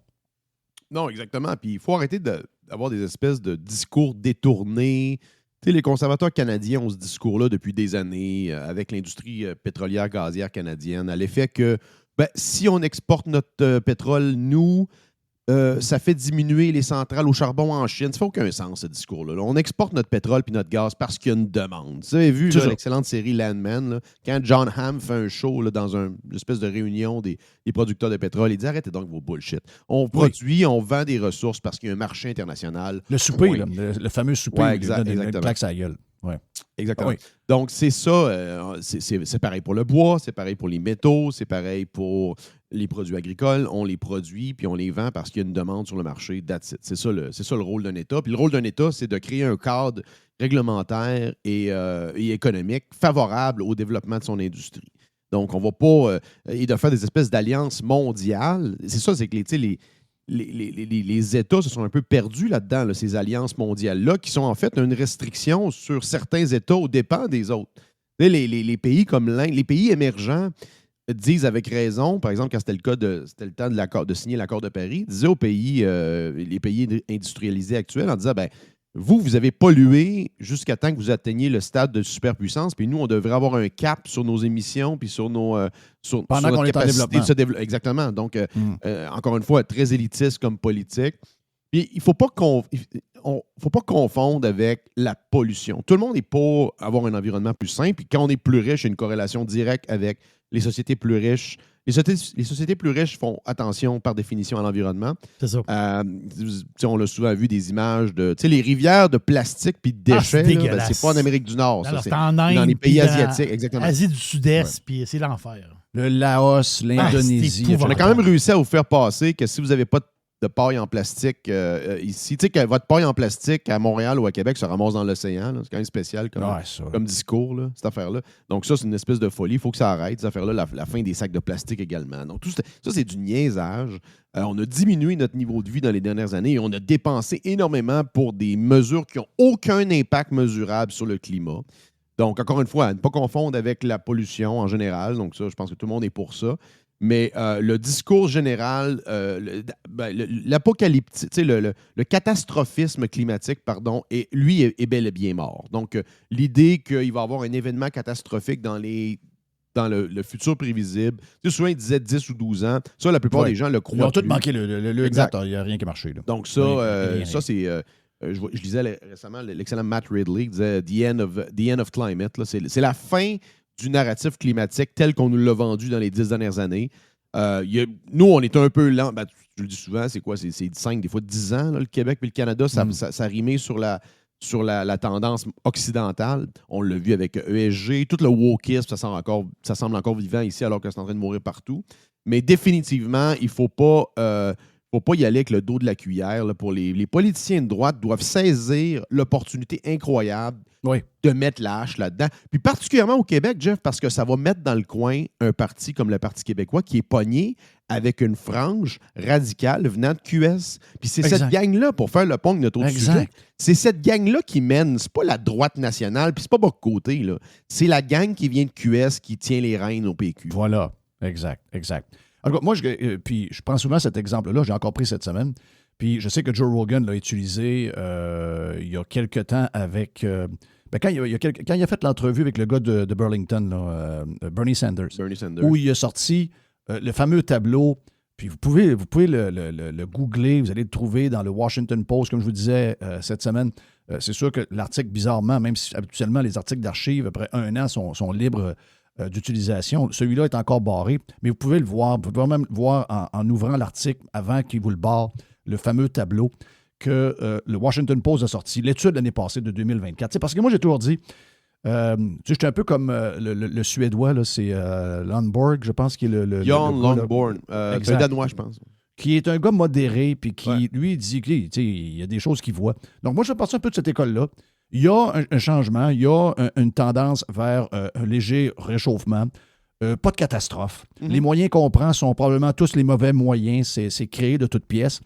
Non, exactement. Puis il faut arrêter d'avoir des espèces de discours détournés. Tu sais, les conservateurs canadiens ont ce discours-là depuis des années avec l'industrie pétrolière gazière canadienne, à l'effet que si on exporte notre pétrole, nous, ça fait diminuer les centrales au charbon en Chine. Ça fait aucun sens, ce discours-là. On exporte notre pétrole puis notre gaz parce qu'il y a une demande. Vous avez vu l'excellente série Landman, là, quand John Hamm fait un show là, dans une espèce de réunion des producteurs de pétrole, il dit « Arrêtez donc vos bullshit. On produit, on vend des ressources parce qu'il y a un marché international. » Le souper, là, le fameux souper, exactement. le claque sa gueule. Ouais. Exactement. Oui. Donc, c'est ça. C'est pareil pour le bois, c'est pareil pour les métaux, c'est pareil pour les produits agricoles. On les produit puis on les vend parce qu'il y a une demande sur le marché. That's it. C'est ça le rôle d'un État. Puis le rôle d'un État, c'est de créer un cadre réglementaire et économique favorable au développement de son industrie. Donc, on ne va pas... et de faire des espèces d'alliances mondiales. C'est ça, c'est que les États se sont un peu perdus là-dedans, là, ces alliances mondiales-là, qui sont en fait une restriction sur certains États aux dépens des autres. Les pays comme l'Inde, les pays émergents disent avec raison, par exemple, quand c'était le temps de signer l'accord de Paris, disaient aux pays, les pays industrialisés actuels, en disant, vous avez pollué jusqu'à temps que vous atteigniez le stade de superpuissance, puis nous, on devrait avoir un cap sur nos émissions, puis sur pendant qu'on est en développement. De se développer. Exactement. Donc, encore une fois, très élitiste comme politique. Puis, il ne faut pas confondre avec la pollution. Tout le monde est pour avoir un environnement plus sain, puis quand on est plus riche, il y a une corrélation directe avec les sociétés plus riches. Les sociétés plus riches font attention, par définition, à l'environnement. C'est ça. On l'a souvent vu des images de... Les rivières de plastique puis de déchets, c'est pas en Amérique du Nord. Alors, ça, c'est en Inde, dans les pays asiatiques, exactement. Asie du Sud-Est, puis c'est l'enfer. Le Laos, l'Indonésie. c'est On a quand même réussi à vous faire passer que si vous n'avez pas de paille en plastique ici, tu sais que votre paille en plastique à Montréal ou à Québec se ramasse dans l'océan. C'est quand même spécial comme discours, là, cette affaire-là. Donc ça, c'est une espèce de folie. Il faut que ça arrête, cette affaire-là. La fin des sacs de plastique également. Donc tout ça, c'est du niaisage. On a diminué notre niveau de vie dans les dernières années et on a dépensé énormément pour des mesures qui n'ont aucun impact mesurable sur le climat. Donc, encore une fois, à ne pas confondre avec la pollution en général. Donc ça, je pense que tout le monde est pour ça. Mais le discours général, l'apocalypse, le catastrophisme climatique, pardon, lui est bel et bien mort. Donc, l'idée qu'il va y avoir un événement catastrophique dans le futur prévisible, souvent, ils disaient 10 ou 12 ans. Ça, la plupart des gens le croient. Ils ont tous plus. manqué le exact. Il n'y a rien qui a marché. Là. Donc, ça, Rien. c'est. Je lisais récemment l'excellent Matt Ridley qui disait The End of Climate. Là, c'est la fin du narratif climatique tel qu'on nous l'a vendu dans les 10 dernières années. Nous, on est un peu lent. Ben, je le dis souvent, c'est quoi? C'est 5, des fois 10 ans, là, le Québec et le Canada, ça rimait sur la tendance occidentale. On l'a vu avec ESG. Tout le wokisme, ça semble encore vivant ici alors que c'est en train de mourir partout. Mais définitivement, il ne faut pas y aller avec le dos de la cuillère. Là, pour les politiciens de droite doivent saisir l'opportunité incroyable de mettre la hache là-dedans. Puis particulièrement au Québec, Jeff, parce que ça va mettre dans le coin un parti comme le Parti québécois qui est pogné avec une frange radicale venant de QS. Puis c'est cette gang-là, pour faire le pont de notre autre sujet, c'est cette gang-là qui mène. C'est pas la droite nationale, puis c'est pas Boc-Côté, là. C'est la gang qui vient de QS qui tient les rênes au PQ. Voilà, exact. Alors, moi, puis je prends souvent cet exemple-là, j'ai encore pris cette semaine. Puis je sais que Joe Rogan l'a utilisé il y a quelque temps avec... quand il a fait l'entrevue avec le gars de Burlington, là, Bernie Sanders, où il a sorti le fameux tableau, puis vous pouvez le googler, vous allez le trouver dans le Washington Post, comme je vous disais cette semaine. C'est sûr que l'article, bizarrement, même si habituellement les articles d'archives, après 1 an, sont libres d'utilisation. Celui-là est encore barré, mais vous pouvez le voir. Vous pouvez même le voir en ouvrant l'article avant qu'il vous le barre, le fameux tableau que le Washington Post a sorti, l'étude l'année passée de 2024. Parce que moi, j'ai toujours dit, j'étais un peu comme le Suédois, là, c'est Lundborg, je pense, qui est le Jan Lundborg. C'est danois, je pense. Qui est un gars modéré, puis qui, lui, dit qu'il y a des choses qu'il voit. Donc, moi, je fais partie un peu de cette école-là. Il y a un changement, il y a une tendance vers un léger réchauffement. Pas de catastrophe. Les moyens qu'on prend sont probablement tous les mauvais moyens. C'est créé de toutes pièces.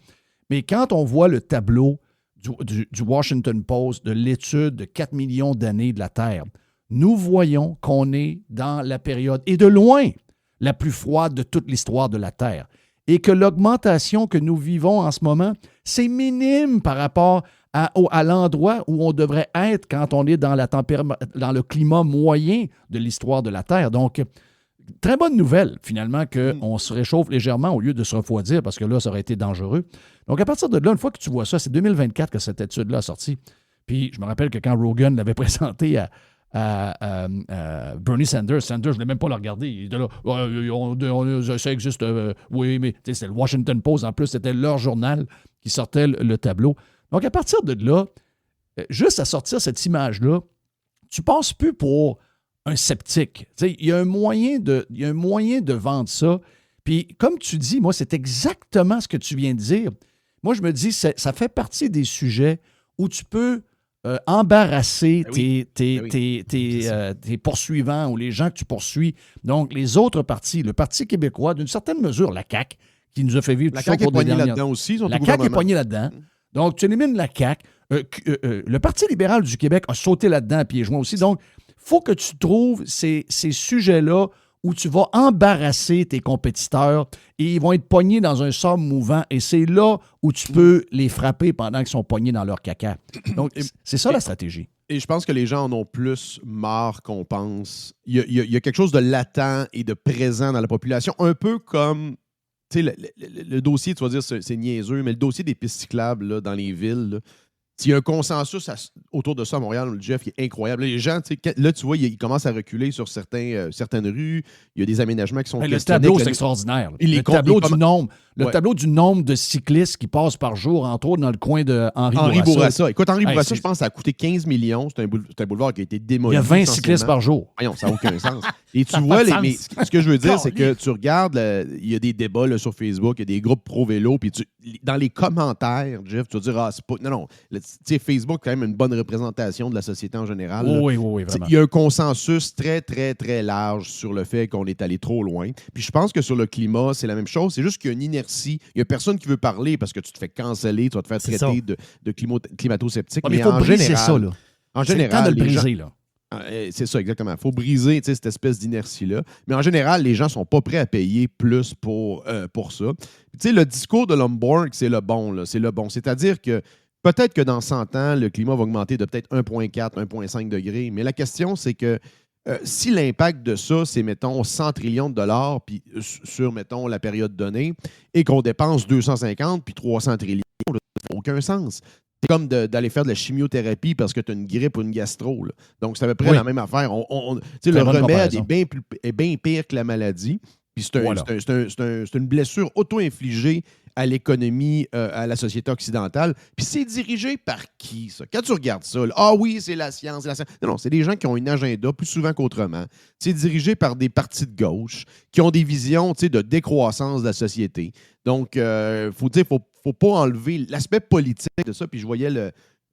Mais quand on voit le tableau du Washington Post de l'étude de 4 millions d'années de la Terre, nous voyons qu'on est dans la période, et de loin, la plus froide de toute l'histoire de la Terre. Et que l'augmentation que nous vivons en ce moment, c'est minime par rapport à l'endroit où on devrait être quand on est dans le climat moyen de l'histoire de la Terre. Donc, très bonne nouvelle, finalement, qu'on se réchauffe légèrement au lieu de se refroidir, parce que là, ça aurait été dangereux. Donc, à partir de là, une fois que tu vois ça, c'est 2024 que cette étude-là a sorti. Puis, je me rappelle que quand Rogan l'avait présenté à Bernie Sanders, je ne voulais même pas le regarder. Il était là, ça existe, oui, mais c'était le Washington Post, en plus, c'était leur journal qui sortait le tableau. Donc, à partir de là, juste à sortir cette image-là, tu passes plus pour un sceptique. Il y a un moyen de vendre ça. Puis, comme tu dis, moi, c'est exactement ce que tu viens de dire. Moi, je me dis, ça fait partie des sujets où tu peux embarrasser tes poursuivants ou les gens que tu poursuis. Donc, les autres partis, le Parti québécois, d'une certaine mesure, la CAQ, qui nous a fait vivre la tout ça CAQ pour des est poignée dernières... là-dedans aussi. La CAQ est poignée là-dedans. Donc, tu élimines la CAQ. Le Parti libéral du Québec a sauté là-dedans à pieds joints aussi. Donc, il faut que tu trouves ces sujets-là où tu vas embarrasser tes compétiteurs et ils vont être pognés dans un sable mouvant et c'est là où tu peux les frapper pendant qu'ils sont pognés dans leur caca. Donc, c'est ça la stratégie. Et je pense que les gens en ont plus marre qu'on pense. Il y a quelque chose de latent et de présent dans la population, un peu comme, tu sais, le dossier, tu vas dire, c'est niaiseux, mais le dossier des pistes cyclables là, dans les villes, là, s'il y a un consensus autour de ça à Montréal, le Jeff, il est incroyable. Là, les gens, là, tu vois, ils commencent à reculer sur certaines rues. Il y a des aménagements qui sont le tableau, c'est extraordinaire. Le tableau du nombre de cyclistes qui passent par jour, entre autres, dans le coin de Henri Bourassa. Écoute, Henri Bourassa, je pense que ça a coûté 15 millions. C'est un boulevard qui a été démoli. Il y a 20 cyclistes par jour. Voyons, ça n'a aucun sens. Et tu vois, mais ce que je veux dire, c'est que tu regardes, il y a des débats là, sur Facebook, il y a des groupes pro-vélo, puis dans les commentaires, Jeff, tu vas dire, c'est pas... Non. Facebook, quand même, une bonne représentation de la société en général. Oui, vraiment. Il y a un consensus très, très, très large sur le fait qu'on est allé trop loin. Puis je pense que sur le climat, c'est la même chose. C'est juste qu'il y a une inertie. Il n'y a personne qui veut parler parce que tu te fais canceller, tu vas te faire traiter de climato-sceptique. Mais il faut briser ça, là. En général, c'est le temps de le briser, là. C'est ça, exactement. Il faut briser cette espèce d'inertie-là. Mais en général, les gens ne sont pas prêts à payer plus pour ça. Le discours de Lomborg, c'est le bon. Là, c'est le bon. C'est-à-dire que peut-être que dans 100 ans, le climat va augmenter de peut-être 1,4, 1,5 degrés. Mais la question, c'est que si l'impact de ça, c'est, mettons, 100 trillions de dollars puis sur, mettons, la période donnée, et qu'on dépense 250 puis 300 trillions, ça n'a aucun sens. C'est comme d'aller faire de la chimiothérapie parce que tu as une grippe ou une gastro. Là. Donc, c'est à peu près la même affaire. Le remède est bien pire que la maladie. Puis c'est une blessure auto-infligée à l'économie, à la société occidentale. Puis c'est dirigé par qui, ça? Quand tu regardes ça, oui, c'est la science. Non, c'est des gens qui ont une agenda plus souvent qu'autrement. C'est dirigé par des partis de gauche qui ont des visions de décroissance de la société. Donc, faut pas enlever l'aspect politique de ça. Puis je voyais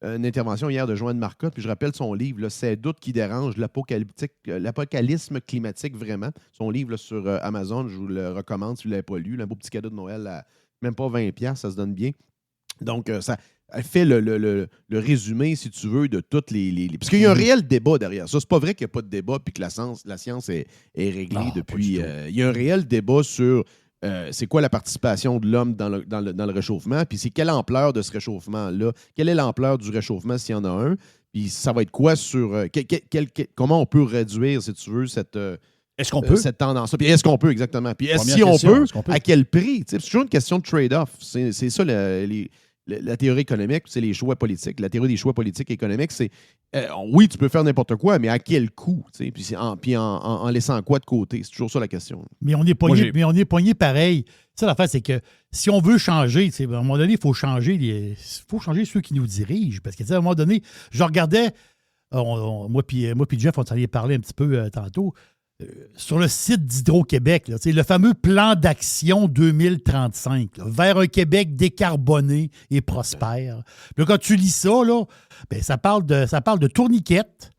une intervention hier de Joanne Marcotte, puis je rappelle son livre, là, C'est doute qui dérange, l'apocalypse climatique, vraiment. Son livre là, sur Amazon, je vous le recommande si vous ne l'avez pas lu. Un beau petit cadeau de Noël à même pas 20$, ça se donne bien. Donc, ça fait le résumé, si tu veux, de toutes les... Parce qu'il y a un réel débat derrière ça. C'est pas vrai qu'il n'y a pas de débat puis que la science est réglée depuis... il y a un réel débat sur... c'est quoi la participation de l'homme dans le réchauffement, puis c'est quelle ampleur de ce réchauffement-là, quelle est l'ampleur du réchauffement s'il y en a un, puis ça va être quoi sur... comment on peut réduire, si tu veux, cette tendance-là. Puis est-ce qu'on peut, exactement. Puis si on peut, à quel prix? C'est toujours une question de trade-off. C'est ça la théorie économique, c'est les choix politiques. La théorie des choix politiques et économiques, c'est oui, tu peux faire n'importe quoi, mais à quel coût? Puis en laissant quoi de côté? C'est toujours ça la question. Mais on est pogné pareil. Ça, l'affaire, c'est que si on veut changer, à un moment donné, il faut changer ceux qui nous dirigent. Parce que à un moment donné, je regardais, moi puis Jeff, on s'en est parlé un petit peu tantôt, sur le site d'Hydro-Québec, là, le fameux plan d'action 2035, là, vers un Québec décarboné et prospère. Là, quand tu lis ça, là, ça parle de tourniquettes.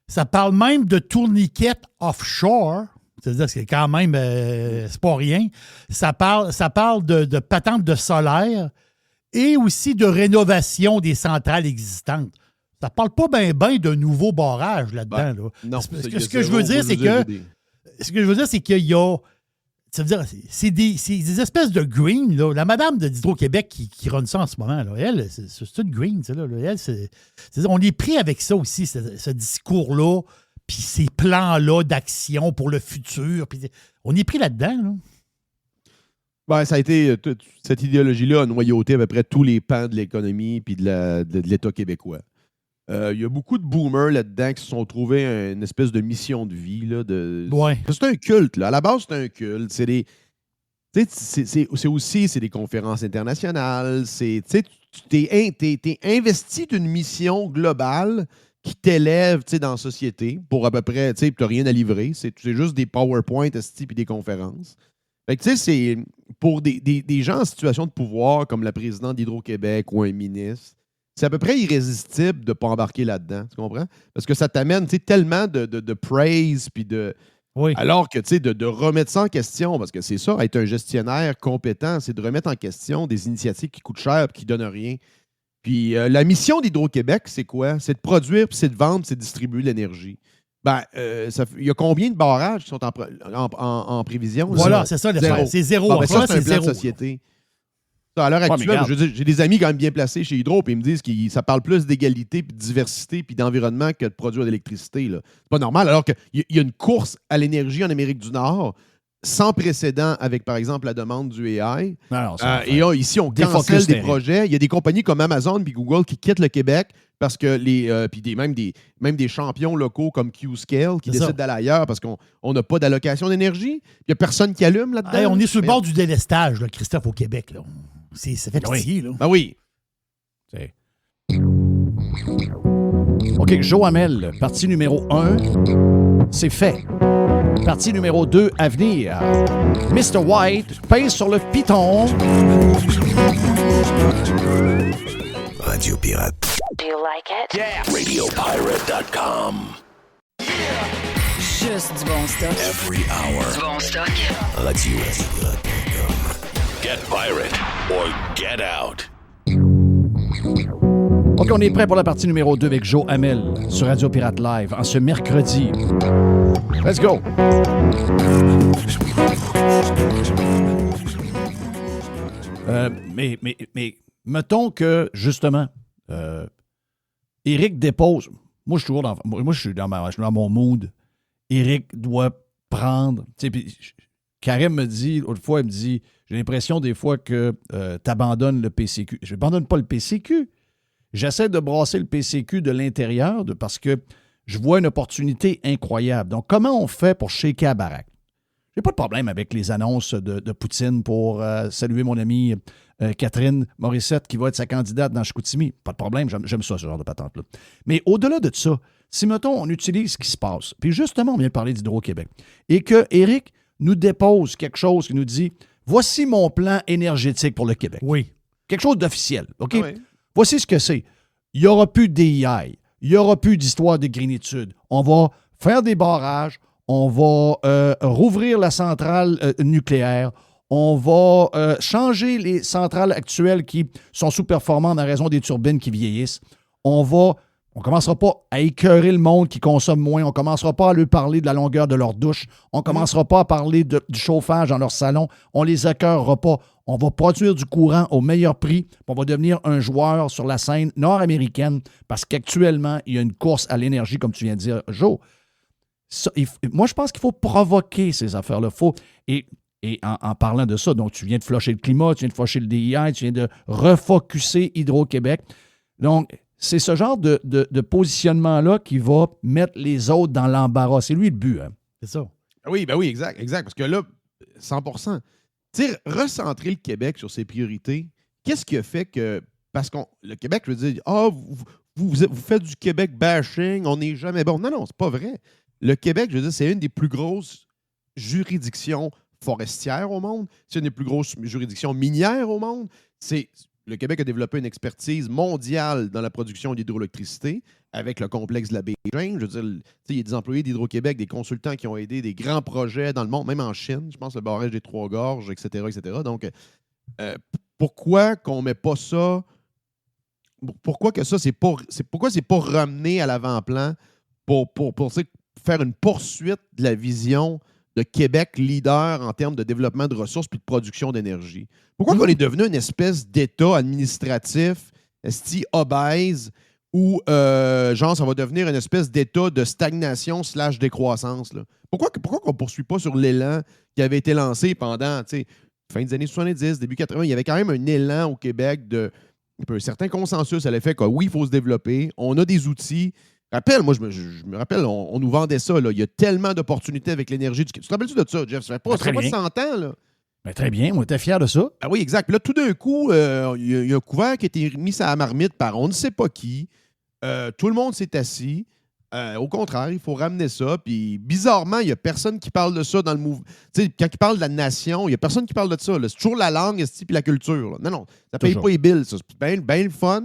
Ça parle même de tourniquettes offshore. C'est-à-dire que c'est quand même c'est pas rien. Ça parle de patentes de solaire et aussi de rénovation des centrales existantes. Ça ne parle pas bien de nouveaux barrages là-dedans. Là. Non. Ce que je veux dire, c'est qu'il y a... Ça veut dire, c'est des espèces de green. Là. La madame d'Hydro-Québec qui run ça en ce moment, là, elle, c'est une green. Là, on est pris avec ça aussi, ce discours-là, puis ces plans-là d'action pour le futur. On est pris là-dedans. Là. Ça a été... cette idéologie-là a noyauté à peu près tous les pans de l'économie puis de l'État québécois. Il y a beaucoup de boomers là-dedans qui se sont trouvés une espèce de mission de vie. Là, C'est un culte. Là. À la base, c'est un culte. C'est des conférences internationales. Tu t'es investi d'une mission globale qui t'élève dans la société pour à peu près, tu n'as rien à livrer. C'est juste des PowerPoint et des conférences. Fait que, c'est pour des gens en situation de pouvoir, comme la présidente d'Hydro-Québec ou un ministre, c'est à peu près irrésistible de ne pas embarquer là-dedans, tu comprends? Parce que ça t'amène tellement de praise, puis de... Oui. Alors que, de remettre ça en question, parce que c'est ça, être un gestionnaire compétent, c'est de remettre en question des initiatives qui coûtent cher et qui ne donnent rien. Puis la mission d'Hydro-Québec, c'est quoi? C'est de produire, puis c'est de vendre, puis c'est de distribuer de l'énergie. Il y a combien de barrages qui sont en prévision? Voilà, c'est ça, c'est zéro. Ça, c'est un plan de société. À l'heure actuelle, j'ai des amis quand même bien placés chez Hydro, puis ils me disent que ça parle plus d'égalité, puis de diversité, puis d'environnement que de produire de l'électricité. C'est pas normal, alors qu'il y a une course à l'énergie en Amérique du Nord sans précédent avec, par exemple, la demande du AI. Et ici, on cancelle des projets. Il y a des compagnies comme Amazon puis Google qui quittent le Québec parce que même des champions locaux comme Qscale qui décident d'aller ailleurs parce qu'on n'a pas d'allocation d'énergie. Il n'y a personne qui allume là-dedans. On est sur le bord du délestage, là, Christophe, au Québec. Là. Ça fait pitié, là. Oui. OK, Joe Hamel, partie numéro 1, c'est fait. Partie numéro 2, à venir. Mr. White pèse sur le piton. Radio Pirate. Do you like it? Yeah. RadioPirate.com. Juste du bon stock. Every hour. Du bon stock. RadioPirate.com. Get pirate or get out. OK, OK, on est prêt pour la partie numéro 2 avec Joe Hamel sur Radio Pirate Live en ce mercredi. Let's go! Mais mettons que, justement, Éric dépose. Moi, je suis toujours je suis dans mon mood. Éric doit prendre. Puis Karim me dit, l'autre fois, il me dit, j'ai l'impression des fois que tu abandonnes le PCQ. Je n'abandonne pas le PCQ. J'essaie de brasser le PCQ de l'intérieur parce que je vois une opportunité incroyable. Donc, comment on fait pour shaker la baraque? J'ai pas de problème avec les annonces de Poutine pour saluer mon amie Catherine Morissette qui va être sa candidate dans Chicoutimi. Pas de problème, j'aime ça, ce genre de patente-là. Mais au-delà de ça, si, mettons, on utilise ce qui se passe, puis justement, on vient de parler d'Hydro-Québec, et que Éric nous dépose quelque chose qui nous dit « Voici mon plan énergétique pour le Québec. » Oui. Quelque chose d'officiel, OK? Ah oui. Voici ce que c'est. Il n'y aura plus d'EI. Il n'y aura plus d'histoire de greenitude. On va faire des barrages. On va rouvrir la centrale nucléaire. On va changer les centrales actuelles qui sont sous-performantes en raison des turbines qui vieillissent. On ne commencera pas à écœurer le monde qui consomme moins. On ne commencera pas à leur parler de la longueur de leur douche. On ne commencera pas à parler du chauffage dans leur salon. On ne les écœurera pas. On va produire du courant au meilleur prix. On va devenir un joueur sur la scène nord-américaine parce qu'actuellement, il y a une course à l'énergie, comme tu viens de dire, Joe. Moi, je pense qu'il faut provoquer ces affaires-là. Et en parlant de ça, donc tu viens de flusher le climat, tu viens de flusher le DEI, tu viens de refocuser Hydro-Québec. Donc, c'est ce genre de positionnement-là qui va mettre les autres dans l'embarras. C'est lui le but. Hein? C'est ça. Oui, ben oui, exact. Parce que là, 100%. Tu sais, recentrer le Québec sur ses priorités, qu'est-ce qui a fait que... Parce que le Québec, je veux dire, vous faites du Québec bashing, on n'est jamais bon. Non, c'est pas vrai. Le Québec, je veux dire, c'est une des plus grosses juridictions forestières au monde. C'est une des plus grosses juridictions minières au monde. Le Québec a développé une expertise mondiale dans la production d'hydroélectricité avec le complexe de la baie James. Je veux dire, il y a des employés d'Hydro-Québec, des consultants qui ont aidé des grands projets dans le monde, même en Chine, je pense le barrage des Trois-Gorges, etc., etc. Donc, pourquoi qu'on ne met pas ça... Pourquoi que ça, pourquoi c'est pas ramené à l'avant-plan pour faire une poursuite de la vision de Québec leader en termes de développement de ressources puis de production d'énergie? Pourquoi qu'on est devenu une espèce d'État administratif obèse ou genre ça va devenir une espèce d'État de stagnation / décroissance? Là? Pourquoi qu'on ne poursuit pas sur l'élan qui avait été lancé pendant fin des années 70, début 80? Il y avait quand même un élan au Québec un certain consensus à l'effet que oui, il faut se développer. On a des outils. Moi, je me rappelle, on nous vendait ça. Là. Il y a tellement d'opportunités avec l'énergie. Tu te rappelles-tu de ça, Jeff? Ça fait pas 100 ans. Là. Ben, très bien, on était fiers de ça. Ah oui, exact. Puis là, tout d'un coup, il y a un couvert qui a été mis à la marmite par on ne sait pas qui. Tout le monde s'est assis. Au contraire, il faut ramener ça. Puis bizarrement, il n'y a personne qui parle de ça dans le mouvement. Tu sais, quand il parle de la nation, il n'y a personne qui parle de ça. Là. C'est toujours la langue puis la culture. Là. Non, ça ne paye pas les billes. Ça. C'est bien le fun.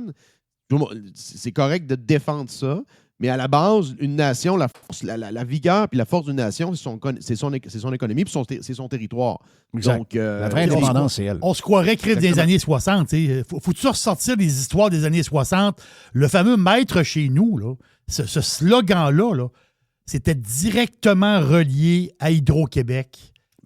C'est correct de défendre ça. Mais à la base, une nation, la vigueur puis la force d'une nation, c'est son économie puis c'est son territoire. Exact. Donc, la vraie indépendance, c'est elle. On se croirait créer des années 60. Faut-tu ressortir des histoires des années 60? Le fameux maître chez nous, là, ce slogan-là, là, c'était directement relié à Hydro-Québec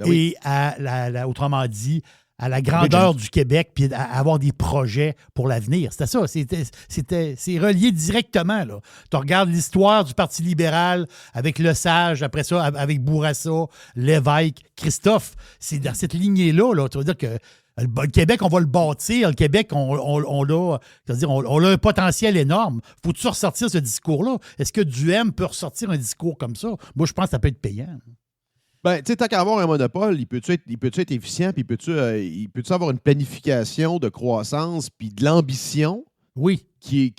et à autrement dit, à la grandeur du Québec puis à avoir des projets pour l'avenir. C'était ça. C'est relié directement. Là. Tu regardes l'histoire du Parti libéral avec Le Sage, après ça, avec Bourassa, Lévesque, Christophe. C'est dans cette lignée-là. Là, tu veux dire que le Québec, on va le bâtir. Le Québec, on a un potentiel énorme. Faut-tu ressortir ce discours-là? Est-ce que Duhem peut ressortir un discours comme ça? Moi, je pense que ça peut être payant. Ben, tu sais, tant qu'à avoir un monopole, il peut-tu être efficient, puis il peut-tu avoir une planification de croissance, puis de l'ambition oui. qui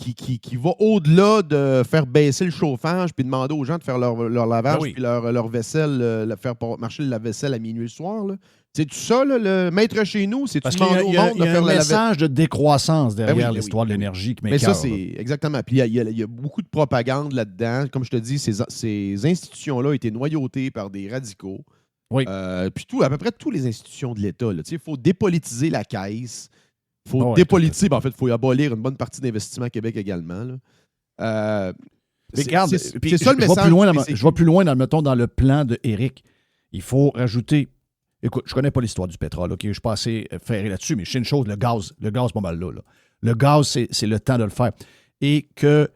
va au-delà de faire baisser le chauffage, puis demander aux gens de faire leur lavage, puis leur vaisselle, faire marcher la vaisselle à minuit le soir, là. C'est tout ça, là, le maître chez nous, c'est tout le monde au monde de faire la vaisselle. Il y a un message de décroissance derrière l'histoire de l'énergie qui m'écoeure. Mais ça, c'est exactement. Puis il y a beaucoup de propagande là-dedans. Comme je te dis, ces institutions-là ont été noyautées par des radicaux. Oui. Puis à peu près toutes les institutions de l'État. Il faut dépolitiser la caisse. faut Ouais, dépolitiser. En fait, il faut abolir une bonne partie d'investissement à Québec également. Là. Mais regarde, puis c'est ça le je vais message. plus loin, du PCQ. je vais plus loin mettons, dans le plan de Éric. Il faut rajouter. Écoute, je connais pas l'histoire du pétrole, OK? Je suis pas assez ferré là-dessus, mais je sais une chose, le gaz, pas mal là. Le gaz, c'est le temps de le faire. Et que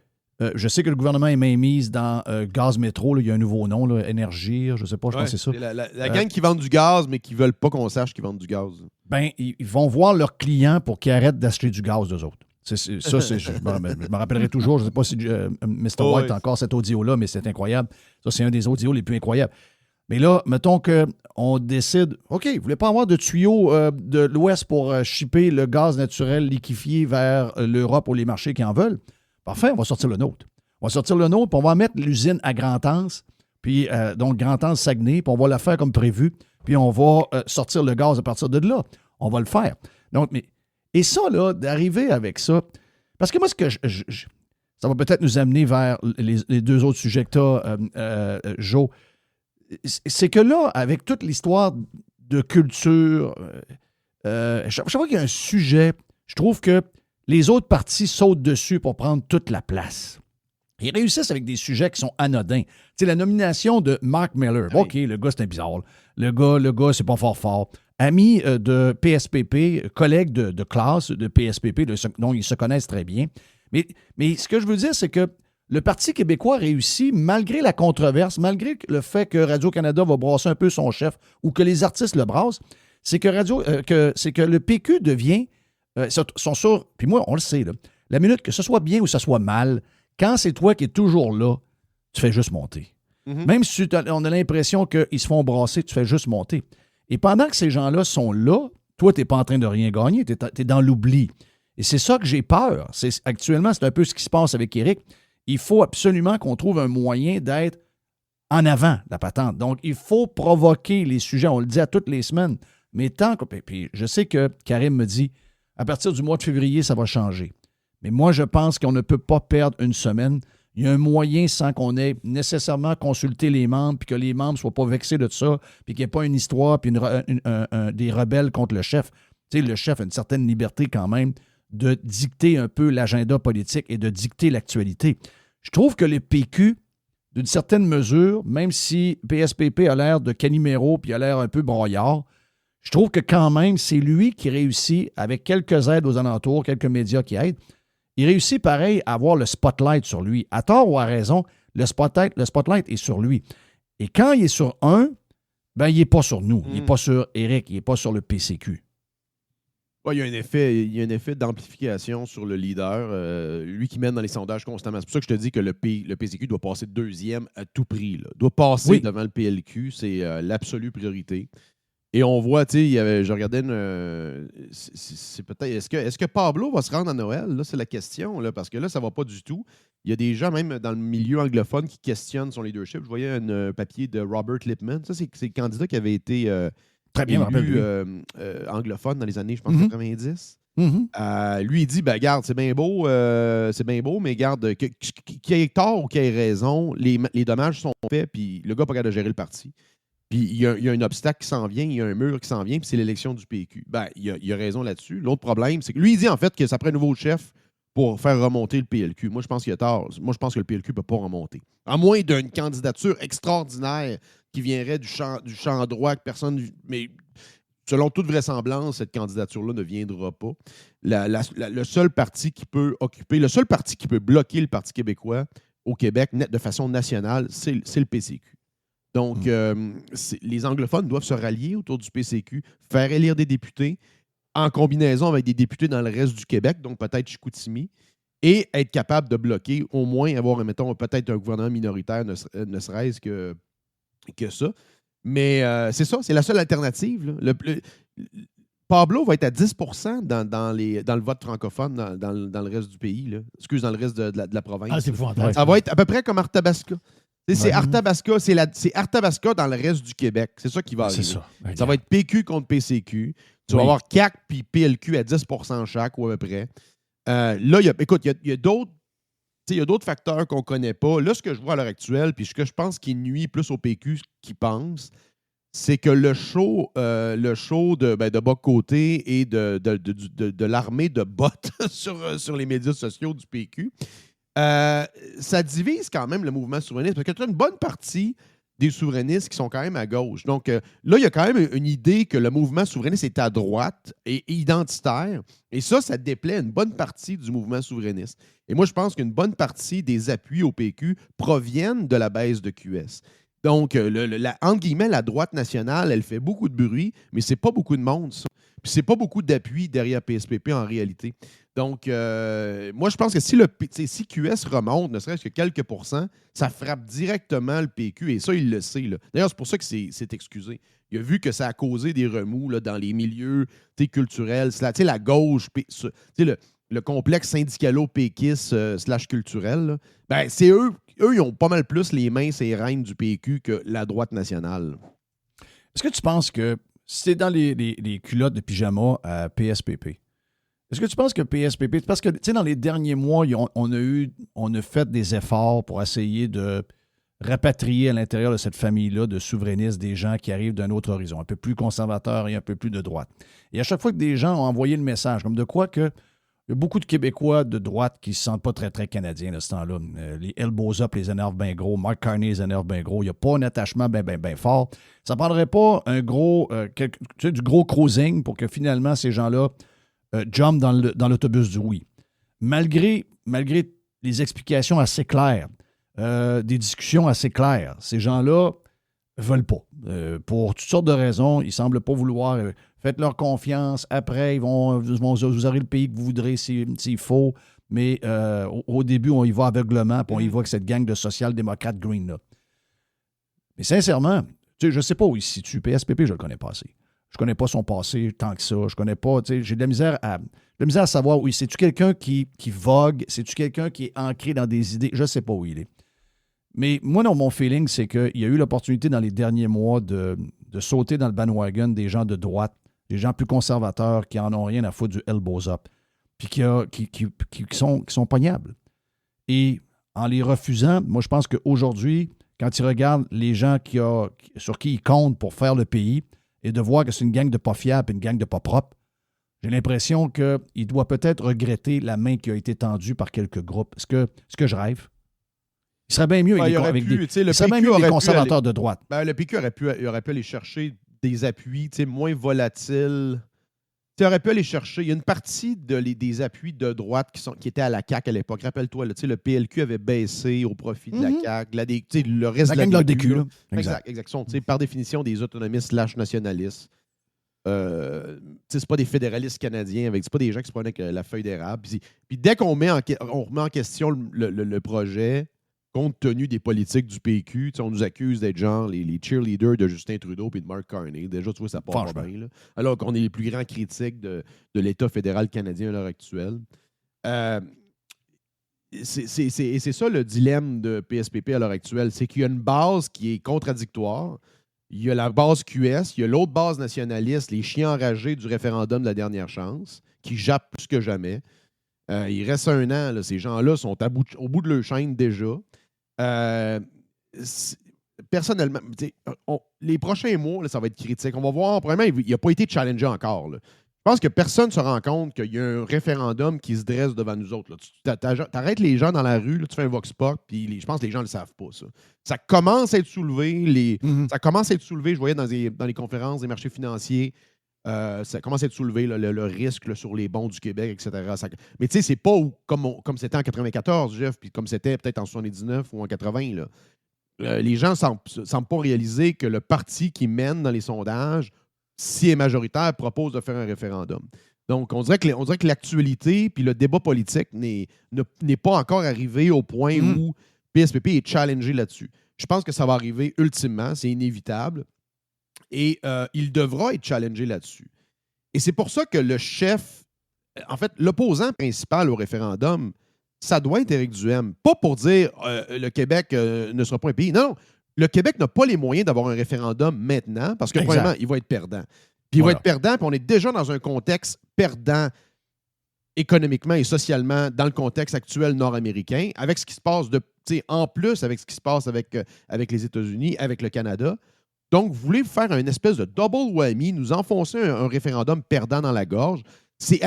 je sais que le gouvernement est mainmise dans Gaz Métro, là, il y a un nouveau nom, là, Énergie, je sais pas, je pense que c'est ça. C'est la gang qui vend du gaz, mais qui veulent pas qu'on sache qu'ils vendent du gaz. Ben, ils vont voir leurs clients pour qu'ils arrêtent d'acheter du gaz d'eux autres. Je me rappellerai toujours, je ne sais pas si Mr. White a encore cet audio-là, mais c'est incroyable. Ça, c'est un des audios les plus incroyables. Mais là, mettons qu'on décide, OK, vous ne voulez pas avoir de tuyaux de l'Ouest pour shipper le gaz naturel liquéfié vers l'Europe ou les marchés qui en veulent? Parfait, on va sortir le nôtre. On va sortir le nôtre, puis on va mettre l'usine à Grand-Anse, puis donc Grand-Anse-Saguenay, puis on va la faire comme prévu, puis on va sortir le gaz à partir de là. On va le faire. Donc, et ça, là, d'arriver avec ça, parce que moi, ce que ça va peut-être nous amener vers les deux autres sujets que tu as, Joe, c'est que là, avec toute l'histoire de culture, chaque fois qu'il y a un sujet, je trouve que les autres partis sautent dessus pour prendre toute la place. Ils réussissent avec des sujets qui sont anodins. Tu sais, la nomination de Mark Miller. Oui. OK, le gars, c'est un bizarre. Le gars, c'est pas fort. Ami de PSPP, collègue de classe de PSPP, dont ils se connaissent très bien. Mais ce que je veux dire, c'est que le Parti québécois réussit, malgré la controverse, malgré le fait que Radio-Canada va brasser un peu son chef ou que les artistes le brassent, c'est que le PQ devient... sont sûrs, puis moi, on le sait, là, la minute que ce soit bien ou que ce soit mal, quand c'est toi qui es toujours là, tu fais juste monter. Mhm. Même si on a l'impression qu'ils se font brasser, tu fais juste monter. Et pendant que ces gens-là sont là, toi, tu n'es pas en train de rien gagner, tu es dans l'oubli. Et c'est ça que j'ai peur. Actuellement, c'est un peu ce qui se passe avec Éric. Il faut absolument qu'on trouve un moyen d'être en avant, la patente. Donc, il faut provoquer les sujets. On le dit à toutes les semaines. Mais tant que... Puis je sais que Karim me dit, à partir du mois de février, ça va changer. Mais moi, je pense qu'on ne peut pas perdre une semaine. Il y a un moyen sans qu'on ait nécessairement consulté les membres, puis que les membres ne soient pas vexés de ça, puis qu'il n'y ait pas une histoire, puis des rebelles contre le chef. Tu sais, le chef a une certaine liberté quand même de dicter un peu l'agenda politique et de dicter l'actualité. Je trouve que le PQ, d'une certaine mesure, même si PSPP a l'air de Calimero puis a l'air un peu broyard, je trouve que quand même, c'est lui qui réussit, avec quelques aides aux alentours, quelques médias qui aident, il réussit pareil à avoir le spotlight sur lui. À tort ou à raison, le spotlight est sur lui. Et quand il est sur un, ben il n'est pas sur nous. Il n'est pas sur Éric, il n'est pas sur le PCQ. Ouais, il y a un effet d'amplification sur le leader, lui qui mène dans les sondages constamment. C'est pour ça que je te dis que le PCQ doit passer deuxième à tout prix. Là. Doit passer devant le PLQ, c'est l'absolue priorité. Et on voit, tu sais, je regardais c'est peut-être. Est-ce que Pablo va se rendre à Noël? Là, c'est la question, là, parce que là, ça ne va pas du tout. Il y a des gens, même dans le milieu anglophone, qui questionnent son leadership. Je voyais un papier de Robert Lippman. Ça, c'est le candidat qui avait été Très bien, élu anglophone dans les années, je pense, 90. Mm-hmm. Lui, il dit, ben, garde, c'est bien beau, mais garde, qu'il ait tort ou qu'il ait raison, les dommages sont faits, puis le gars n'a pas capable de gérer le parti. Puis il y a un obstacle qui s'en vient, il y a un mur qui s'en vient, puis c'est l'élection du PQ. Ben, il a raison là-dessus. L'autre problème, c'est que lui, il dit en fait que ça prend un nouveau chef pour faire remonter le PLQ. Moi, je pense qu'il a tort. Moi, je pense que le PLQ ne peut pas remonter. À moins d'une candidature extraordinaire qui viendrait du champ droit, que personne... Mais selon toute vraisemblance, cette candidature-là ne viendra pas. Le seul parti qui peut bloquer le Parti québécois au Québec de façon nationale, c'est le PCQ. Donc, les anglophones doivent se rallier autour du PCQ, faire élire des députés en combinaison avec des députés dans le reste du Québec, donc peut-être Chicoutimi, et être capable de bloquer, au moins avoir, mettons, peut-être un gouvernement minoritaire, ne serait-ce que ça. Mais c'est ça, c'est la seule alternative. Là. Pablo va être à 10 % dans le vote francophone dans le reste du pays. Là. Excuse, dans le reste de la province. Ah, c'est épouvantable. Ça va être à peu près comme Arthabasca. C'est Arthabasca, c'est Arthabasca dans le reste du Québec. C'est ça qui va arriver. C'est ça. Ça va être PQ contre PCQ. Tu vas avoir CAQ puis PLQ à 10 % chaque, ou à peu près. Là, il y a d'autres facteurs qu'on ne connaît pas. Là, ce que je vois à l'heure actuelle, puis ce que je pense qui nuit plus au PQ qu'ils pensent, c'est que le show de bas-côté et de l'armée de bots sur les médias sociaux du PQ, ça divise quand même le mouvement souverainiste parce que tu as une bonne partie des souverainistes qui sont quand même à gauche. Donc là, il y a quand même une idée que le mouvement souverainiste est à droite et identitaire. Et ça déplaît une bonne partie du mouvement souverainiste. Et moi, je pense qu'une bonne partie des appuis au PQ proviennent de la baisse de QS. Donc, entre guillemets, la droite nationale, elle fait beaucoup de bruit, mais c'est pas beaucoup de monde, ça. Puis c'est pas beaucoup d'appui derrière PSPP en réalité. Donc, moi, je pense que si QS remonte, ne serait-ce que quelques pourcents, ça frappe directement le PQ. Et ça, il le sait. Là. D'ailleurs, c'est pour ça que c'est excusé. Il a vu que ça a causé des remous là, dans les milieux culturels. La gauche, le complexe syndicalo-péquiste / culturel. Là, ben, c'est eux, ils ont pas mal plus les mains, ces reines du PQ que la droite nationale. Est-ce que tu penses que c'est dans les culottes de pyjama à PSPP? Est-ce que tu penses que PSPP... Parce que, tu sais, dans les derniers mois, on a fait des efforts pour essayer de rapatrier à l'intérieur de cette famille-là de souverainistes des gens qui arrivent d'un autre horizon, un peu plus conservateurs et un peu plus de droite. Et à chaque fois que des gens ont envoyé le message, comme de quoi que il y a beaucoup de Québécois de droite qui ne se sentent pas très, très canadiens de ce temps-là. Les elbows up les énervent bien gros. Mark Carney les énerve bien gros. Il n'y a pas un attachement bien fort. Ça ne prendrait pas un gros, du gros cruising pour que finalement ces gens-là jump dans l'autobus du oui. Malgré les explications assez claires, des discussions assez claires, ces gens-là ne veulent pas. Pour toutes sortes de raisons, ils ne semblent pas vouloir. Faites-leur confiance. Après, vous aurez le pays que vous voudrez s'il faut. Mais au début, on y va aveuglement, puis on y va avec cette gang de social-démocrates green-là. Mais sincèrement, je ne sais pas où il se situe. PSPP, je ne le connais pas assez. Je ne connais pas son passé tant que ça. Je connais pas. J'ai de la misère à savoir où il est. C'est-tu quelqu'un qui vogue? C'est-tu quelqu'un qui est ancré dans des idées? Je ne sais pas où il est. Mais moi, non, mon feeling, c'est qu'il y a eu l'opportunité dans les derniers mois de sauter dans le bandwagon des gens de droite, des gens plus conservateurs qui en ont rien à foutre du elbows up, puis qui sont pognables. Et en les refusant, moi, je pense qu'aujourd'hui, quand ils regardent les gens sur qui ils comptent pour faire le pays et de voir que c'est une gang de pas fiables et une gang de pas propres, j'ai l'impression qu'il doit peut-être regretter la main qui a été tendue par quelques groupes. Est-ce que je rêve? Il serait bien mieux avec des conservateurs de droite. Ben, le PQ aurait pu aller chercher des appuis moins volatiles. Il aurait pu aller chercher. Il y a une partie des appuis de droite qui étaient à la CAQ à l'époque. Rappelle-toi, le PLQ avait baissé au profit de la CAQ. Le reste la gang de la DQ. Exact. Par définition, des autonomistes / nationalistes. C'est pas des fédéralistes canadiens, c'est pas des gens qui se prennent avec la feuille d'érable. Puis dès qu'on remet en question le projet, compte tenu des politiques du PQ, on nous accuse d'être genre les cheerleaders de Justin Trudeau et de Mark Carney. Déjà, tu vois, ça part pas bien. Là. Alors qu'on est les plus grands critiques de l'État fédéral canadien à l'heure actuelle. C'est ça le dilemme de PSPP à l'heure actuelle. C'est qu'il y a une base qui est contradictoire. Il y a la base QS, il y a l'autre base nationaliste, les chiens enragés du référendum de la dernière chance, qui jappent plus que jamais. Il reste 1 an, là, ces gens-là sont au bout de leur chaîne déjà. Personnellement, les prochains mois, là, ça va être critique. On va voir, premièrement, il n'a pas été challengé encore. Là. Je pense que personne ne se rend compte qu'il y a un référendum qui se dresse devant nous autres. Tu arrêtes les gens dans la rue, là, tu fais un vox pop, puis je pense que les gens ne le savent pas. Ça commence à être soulevé. Ça commence à être soulevé, je voyais dans les conférences des marchés financiers. Ça commence à être soulevé, là, le risque là, sur les bons du Québec, etc. Mais tu sais, c'est pas comme c'était en 94, Jeff, puis comme c'était peut-être en 79 ou en 80. Là. Les gens ne semblent pas réaliser que le parti qui mène dans les sondages, si est majoritaire, propose de faire un référendum. Donc, on dirait que l'actualité puis le débat politique n'est pas encore arrivé au point où PSPP est challengé là-dessus. Je pense que ça va arriver ultimement, c'est inévitable. Et il devra être challengé là-dessus. Et c'est pour ça que le chef, en fait, l'opposant principal au référendum, ça doit être Éric Duhaime. Pas pour dire le Québec ne sera pas un pays. Non. Le Québec n'a pas les moyens d'avoir un référendum maintenant parce que, premièrement, il va être perdant. Puis il va être perdant, puis on est déjà dans un contexte perdant économiquement et socialement dans le contexte actuel nord-américain, avec ce qui se passe en plus avec ce qui se passe avec les États-Unis, avec le Canada. Donc, vous voulez faire une espèce de double whammy, nous enfoncer un référendum perdant dans la gorge. C'est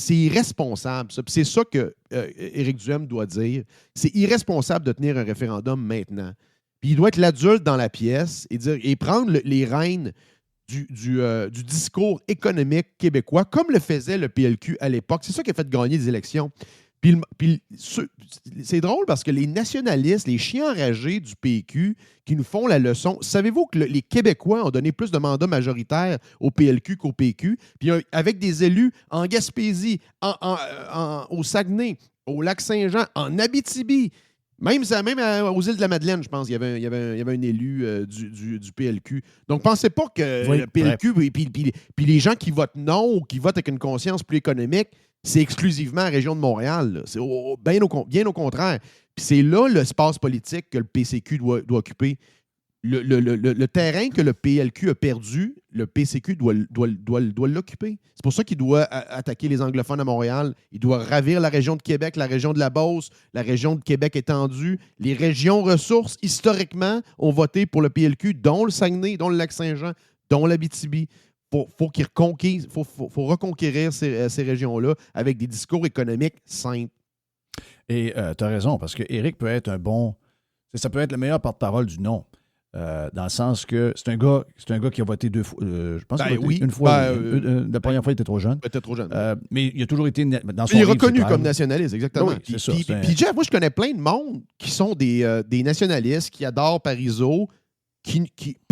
irresponsable, ça. Puis c'est ça que Éric Duhem doit dire. C'est irresponsable de tenir un référendum maintenant. Puis il doit être l'adulte dans la pièce et prendre les rênes du discours économique québécois, comme le faisait le PLQ à l'époque. C'est ça qui a fait gagner des élections. C'est drôle parce que les nationalistes, les chiens enragés du PQ qui nous font la leçon, savez-vous que les Québécois ont donné plus de mandats majoritaires au PLQ qu'au PQ? Puis avec des élus en Gaspésie, au Saguenay, au Lac-Saint-Jean, en Abitibi, même aux îles de la Madeleine, je pense, il y avait un élu du PLQ. Donc, pensez pas que le PLQ, puis les gens qui votent non ou qui votent avec une conscience plus économique, c'est exclusivement la région de Montréal. C'est bien au contraire. Puis c'est là l'espace politique que le PCQ doit occuper. Le terrain que le PLQ a perdu, le PCQ doit l'occuper. C'est pour ça qu'il doit attaquer les anglophones à Montréal. Il doit ravir la région de Québec, la région de la Beauce, la région de Québec étendue. Les régions ressources, historiquement, ont voté pour le PLQ, dont le Saguenay, dont le Lac-Saint-Jean, dont l'Abitibi. Faut reconquérir ces régions-là avec des discours économiques simples. Et tu as raison, parce que Éric peut être ça peut être le meilleur porte-parole du non. Dans le sens que c'est un gars qui a voté 2 fois. Je pense qu'il a voté une fois. La première fois, il était trop jeune. Peut-être trop jeune. Mais il a toujours été dans son il est livre, reconnu c'est comme nationaliste, exactement. Oui, c'est ça, Puis Jeff, moi, je connais plein de monde qui sont des nationalistes, qui adorent Parizeau.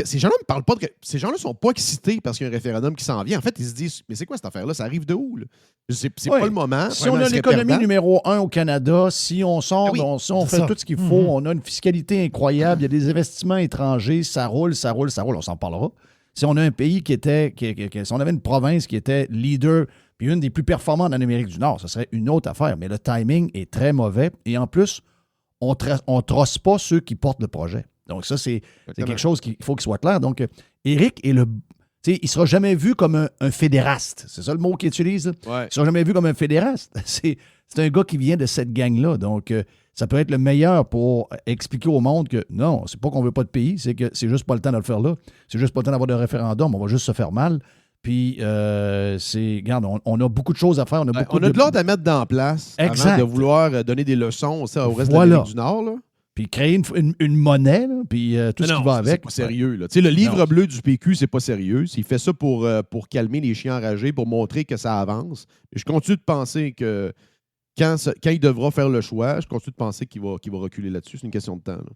Ces gens-là ne parlent pas ces gens-là ne sont pas excités parce qu'il y a un référendum qui s'en vient. En fait, ils se disent, mais c'est quoi cette affaire-là? Ça arrive de où? Là? C'est pas le moment. Si on a l'économie numéro 1 au Canada, si on sort, si on fait tout ce qu'il faut, on a une fiscalité incroyable, il y a des investissements étrangers, ça roule, on s'en parlera. Si on a un pays si on avait une province qui était leader, puis une des plus performantes en Amérique du Nord, ce serait une autre affaire. Mais le timing est très mauvais. Et en plus, on ne trosse pas ceux qui portent le projet. Donc, ça, c'est quelque chose qu'il faut qu'il soit clair. Donc, Éric il ne sera jamais vu comme un fédéraste. C'est ça le mot qu'il utilise? Ouais. Il ne sera jamais vu comme un fédéraste. C'est un gars qui vient de cette gang-là. Donc, ça peut être le meilleur pour expliquer au monde que non, c'est pas qu'on veut pas de pays, c'est que c'est juste pas le temps de le faire là. C'est juste pas le temps d'avoir de référendum. On va juste se faire mal. Puis, regarde, on a beaucoup de choses à faire. On a de l'ordre à mettre dans place avant de vouloir donner des leçons au reste de l'Amérique du Nord, là. Puis créer une monnaie, là, puis tout ce qui va avec. C'est pas sérieux. Là. Le livre bleu du PQ, c'est pas sérieux. Il fait ça pour calmer les chiens enragés, pour montrer que ça avance. Et je continue de penser que quand il devra faire le choix, je continue de penser qu'il va reculer là-dessus. C'est une question de temps. Là.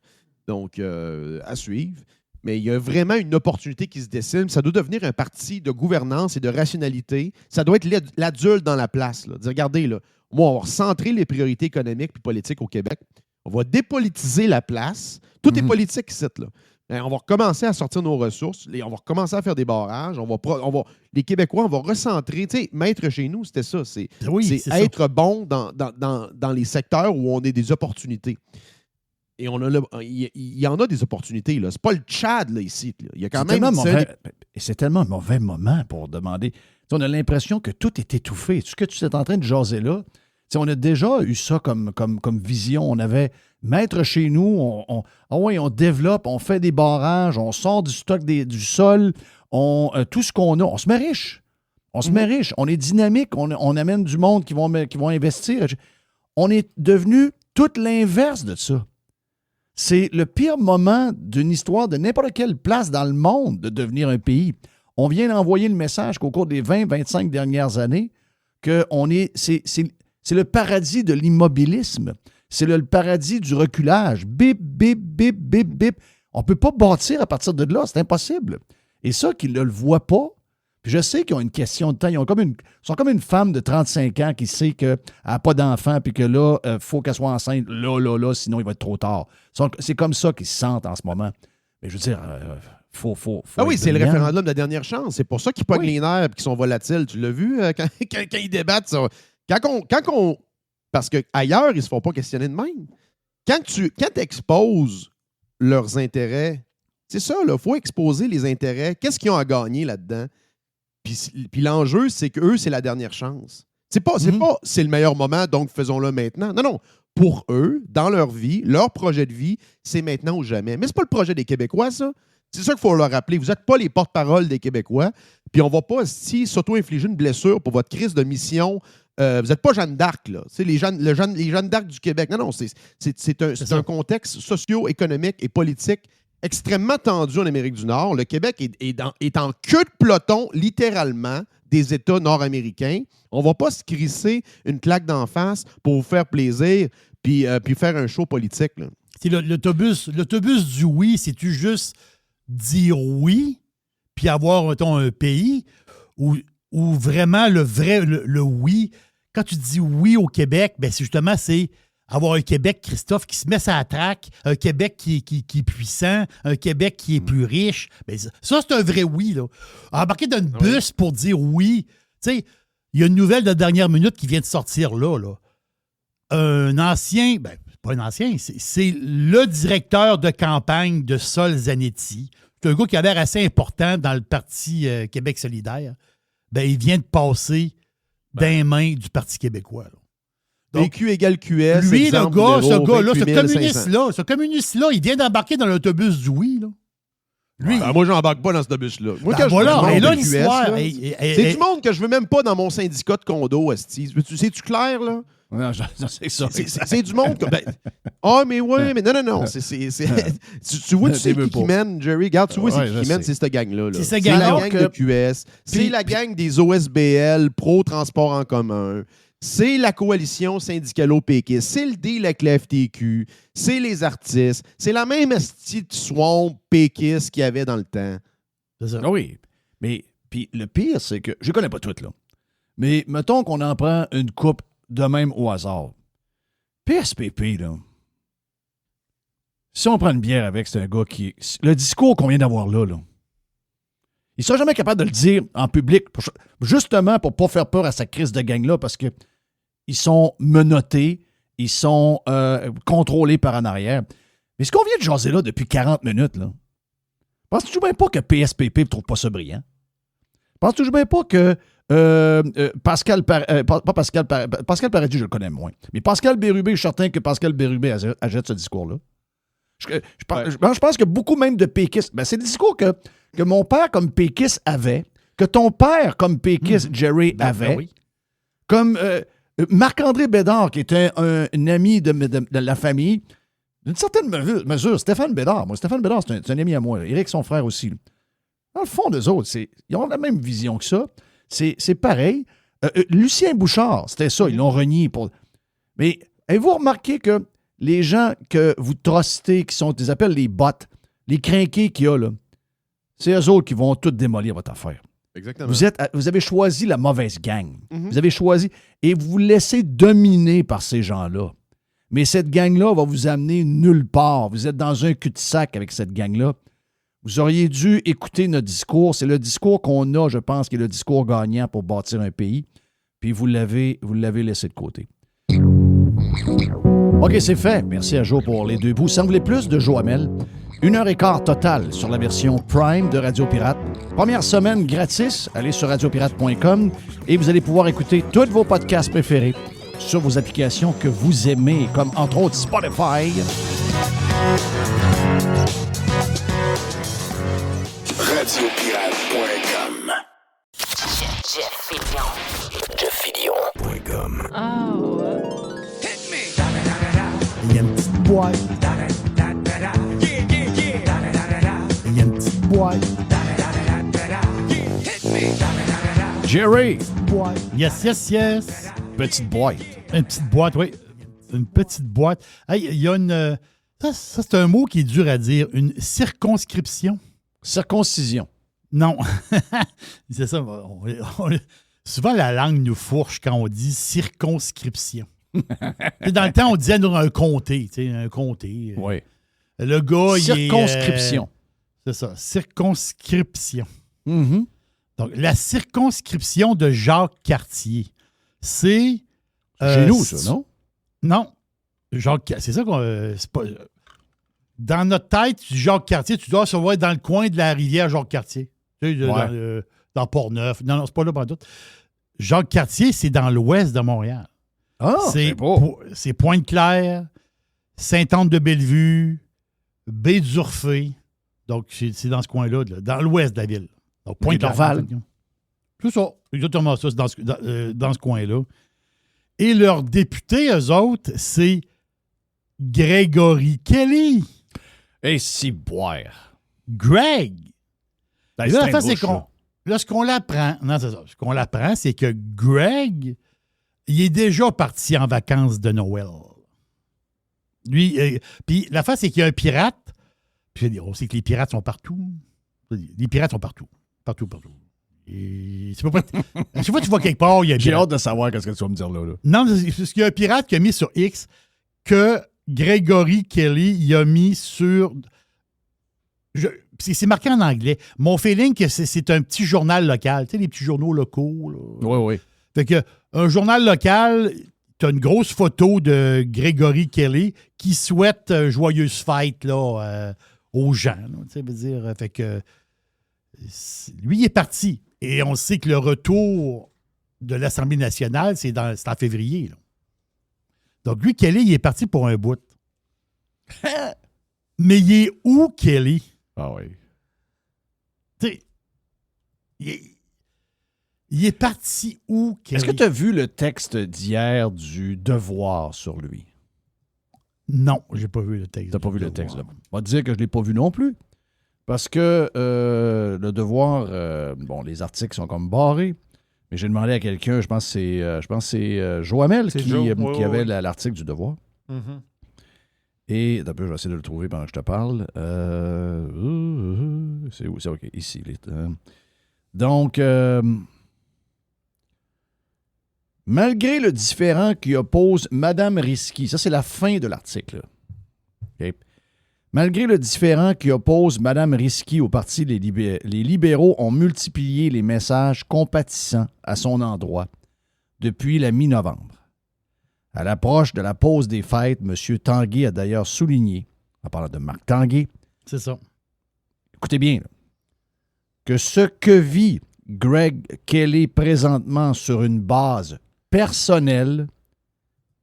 Donc, à suivre. Mais il y a vraiment une opportunité qui se dessine. Ça doit devenir un parti de gouvernance et de rationalité. Ça doit être l'adulte dans la place. Là. Dire, regardez, là, moi, on va recentrer les priorités économiques et politiques au Québec. On va dépolitiser la place. Tout est politique ici, là. On va recommencer à sortir nos ressources. On va recommencer à faire des barrages. Les Québécois, on va recentrer. Tu sais, maître chez nous, c'était ça. C'est être bon dans les secteurs où on a des opportunités. Et il y en a des opportunités. Ce n'est pas le Tchad là, ici. Là. Il y a quand même c'est tellement un mauvais moment pour demander. T'sais, on a l'impression que tout est étouffé. Ce que tu es en train de jaser là, on a déjà eu ça comme vision. On avait mettre chez nous, on développe, on fait des barrages, on sort du stock du sol, tout ce qu'on a, on se met riche. On se met riche. On est dynamique. On amène du monde qui vont investir. On est devenu tout l'inverse de ça. C'est le pire moment d'une histoire de n'importe quelle place dans le monde de devenir un pays. On vient d'envoyer le message qu'au cours des 20-25 dernières années, c'est le paradis de l'immobilisme. C'est le paradis du reculage. Bip, bip, bip, bip, bip. On ne peut pas bâtir à partir de là. C'est impossible. Et ça, qu'ils ne le voient pas, puis je sais qu'ils ont une question de temps. Ils sont comme une femme de 35 ans qui sait qu'elle n'a pas d'enfant puis que là, il faut qu'elle soit enceinte là, sinon il va être trop tard. C'est comme ça qu'ils se sentent en ce moment. Mais je veux dire, faut oui, c'est le référendum de la dernière chance. C'est pour ça qu'ils pognent les nerfs et qu'ils sont volatiles. Tu l'as vu quand ils débattent ça. Parce qu'ailleurs, ils ne se font pas questionner de même. Quand tu exposes leurs intérêts, c'est ça, il faut exposer les intérêts. Qu'est-ce qu'ils ont à gagner là-dedans? Puis l'enjeu, c'est qu'eux, c'est la dernière chance. C'est pas c'est le meilleur moment, donc faisons-le maintenant. Non. Pour eux, dans leur vie, leur projet de vie, c'est maintenant ou jamais. Mais c'est pas le projet des Québécois, ça. C'est ça qu'il faut leur rappeler. Vous n'êtes pas les porte-parole des Québécois, puis on ne va pas s'auto-infliger une blessure pour votre crise de mission. Vous n'êtes pas Jeanne d'Arc, là. Les Jeanne d'Arc du Québec. Non, c'est un contexte socio-économique et politique extrêmement tendu en Amérique du Nord. Le Québec est en queue de peloton, littéralement, des États nord-américains. On ne va pas se crisser une claque d'en face pour vous faire plaisir puis faire un show politique, là. C'est l'autobus du oui, c'est-tu juste dire oui, puis avoir, mettons, un pays, ou vraiment le oui, quand tu dis oui au Québec, ben c'est avoir un Québec, Christophe, qui se met sur la traque, un Québec qui est puissant, un Québec qui est plus riche. Ben ça, c'est un vrai oui, là. Embarquer dans une bus pour dire oui, tu sais, il y a une nouvelle de dernière minute qui vient de sortir là. Un ancien, pas un ancien, c'est le directeur de campagne de Sol Zanetti. C'est un gars qui a l'air assez important dans le Parti Québec solidaire. Ben, il vient de passer dans les mains du Parti québécois. Là. Donc, PQ égale QS. lui, exemple, ce gars-là, 28 ce communiste-là, il vient d'embarquer dans l'autobus du oui. Là. Lui, moi, je n'embarque pas dans cet autobus-là. Moi, ben voilà, je et là, QS, l'histoire. là, c'est du monde que je veux même pas dans mon syndicat de condo, asti. C'est-tu clair, là? Non, c'est ça. C'est du monde. Mais non. Tu vois, tu sais qui mène, Jerry. Regarde, tu vois, c'est qui mène, c'est cette gang-là. C'est C'est cette la gang-là gang de QS. C'est la gang des OSBL, pro-transport en commun. C'est la coalition syndicalo-péquiste. C'est le deal avec la FTQ. C'est les artistes. C'est la même petite swamp péquiste qu'il y avait dans le temps. C'est ça. Ah oui. Mais puis le pire, c'est que je ne connais pas toutes, là. Mais mettons qu'on en prend une coupe de même au hasard. PSPP, là. Si on prend une bière avec, c'est un gars qui. Le discours qu'on vient d'avoir là. Il ne sera jamais capable de le dire en public, justement pour ne pas faire peur à sa crise de gang-là, parce qu'ils sont menottés, ils sont contrôlés par en arrière. Mais ce qu'on vient de jaser là depuis 40 minutes, là, penses-tu bien pas que PSPP ne trouve pas ça brillant? Penses-tu bien pas que Pascal Paradis, je le connais moins, mais Pascal Bérubé, je suis certain que Pascal Bérubé achète ce discours-là. Je pense que beaucoup même de péquistes, c'est le discours que mon père comme péquiste avait, que ton père comme péquiste, Jerry, avait, oui. comme Marc-André Bédard, qui était un ami de la famille, d'une certaine mesure, Stéphane Bédard, c'est un ami à moi, Éric, son frère aussi. Dans le fond, d'eux autres, ils ont la même vision que ça. C'est pareil. Lucien Bouchard, c'était ça, ils l'ont renié. Mais avez-vous remarqué que les gens que vous trustez, qui ils appellent les bots, les crinqués qu'il y a, là, c'est eux autres qui vont tout démolir votre affaire. Exactement. Vous avez choisi la mauvaise gang. Mm-hmm. Vous avez choisi et vous vous laissez dominer par ces gens-là. Mais cette gang-là va vous amener nulle part. Vous êtes dans un cul-de-sac avec cette gang-là. Vous auriez dû écouter notre discours. C'est le discours qu'on a, je pense, qui est le discours gagnant pour bâtir un pays. Puis vous l'avez laissé de côté. OK, c'est fait. Merci à Joe pour les deux bouts. Si vous voulez plus de Joe Hamel, 1h15 total sur la version Prime de Radio Pirate. Première semaine gratis. Allez sur radiopirate.com et vous allez pouvoir écouter tous vos podcasts préférés sur vos applications que vous aimez, comme entre autres Spotify. Radiopirate.com. JeffFillion.com. Il y a une petite boîte. Il y a une petite boîte. Jerry, Boîte. Yes. petite boîte. Une petite boîte, oui. Une petite boîte. Hey, il y a une... Ça, c'est un mot qui est dur à dire. Une circonscription. Circoncision. Non. C'est ça. Souvent, la langue nous fourche quand on dit circonscription. Dans le temps, on disait un comté. Un comté. Oui. Le gars, Circonscription. C'est ça. Circonscription. Mm-hmm. Donc, la circonscription de Jacques Cartier, c'est... Chez nous, ça, non? Non. C'est ça qu'on... c'est pas, dans notre tête, Jacques Cartier, tu dois se voir dans le coin de la rivière Jacques Cartier. Tu sais, dans Port-Neuf. Non, c'est pas là, pas tout. Jacques Cartier, c'est dans l'ouest de Montréal. Ah, c'est beau. C'est Pointe-Claire, Sainte-Anne-de-Bellevue, Baie-d'Urfé, Donc, c'est dans ce coin-là, dans l'ouest de la ville. Donc, Pointe-Dorval. C'est ça, exactement ça, c'est dans ce coin-là. Et leur député, eux autres, c'est Gregory Kelly. Et si boire. Greg. Ben, Là, un l'affaire, c'est louche, qu'on. Là, ce qu'on l'apprend. Non, c'est ça. Ce qu'on l'apprend, c'est que Greg, il est déjà parti en vacances de Noël. Lui, puis l'affaire, c'est qu'il y a un pirate. Puis on sait que les pirates sont partout. Les pirates sont partout. Partout. Et c'est pas à chaque fois que tu vas quelque part, il y a J'ai hâte de savoir ce que tu vas me dire là. Non, c'est parce qu'il y a un pirate qui a mis sur X que Gregory Kelly il a mis sur. C'est marqué en anglais. Mon feeling que c'est un petit journal local. Tu sais, les petits journaux locaux. Oui. Fait que un journal local, tu as une grosse photo de Gregory Kelly qui souhaite joyeuse fête là, aux gens. Là, tu sais, veut dire, fait que lui, il est parti. Et on sait que le retour de l'Assemblée nationale, c'est en février. Là. Donc, lui, Kelly, il est parti pour un bout. Mais il est où, Kelly? Ah oui. Tu sais, il est parti où, Kelly? Est-ce que tu as vu le texte d'hier du Devoir sur lui? Non, j'ai pas vu le texte. Tu n'as pas vu le texte, là. On va te dire que je ne l'ai pas vu non plus. Parce que le Devoir, bon, les articles sont comme barrés, mais j'ai demandé à quelqu'un, je pense que c'est Joamel qui avait l'article du Devoir. Mm-hmm. Et d'un peu, je vais essayer de le trouver pendant que je te parle. C'est où? C'est OK, ici. Donc, malgré le différend qui oppose Mme Risky, ça c'est la fin de l'article. OK? Malgré le différend qui oppose Mme Risky au Parti les libéraux ont multiplié les messages compatissants à son endroit depuis la mi-novembre. À l'approche de la pause des fêtes, M. Tanguay a d'ailleurs souligné, en parlant de Marc Tanguay, c'est ça. Écoutez bien, là, que ce que vit Greg Kelly présentement sur une base personnelle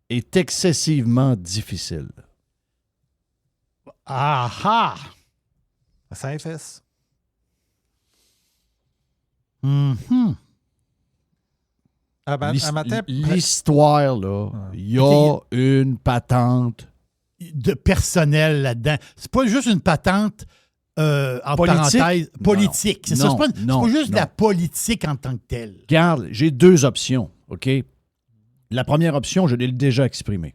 est excessivement difficile. Ah! Ça infesse. Mm-hmm. L'histoire, là, il y a une patente de personnel là-dedans. C'est pas juste une patente en parenthèse politique. C'est ça. C'est pas juste de la politique en tant que telle. Regarde, j'ai deux options, OK? La première option, je l'ai déjà exprimée.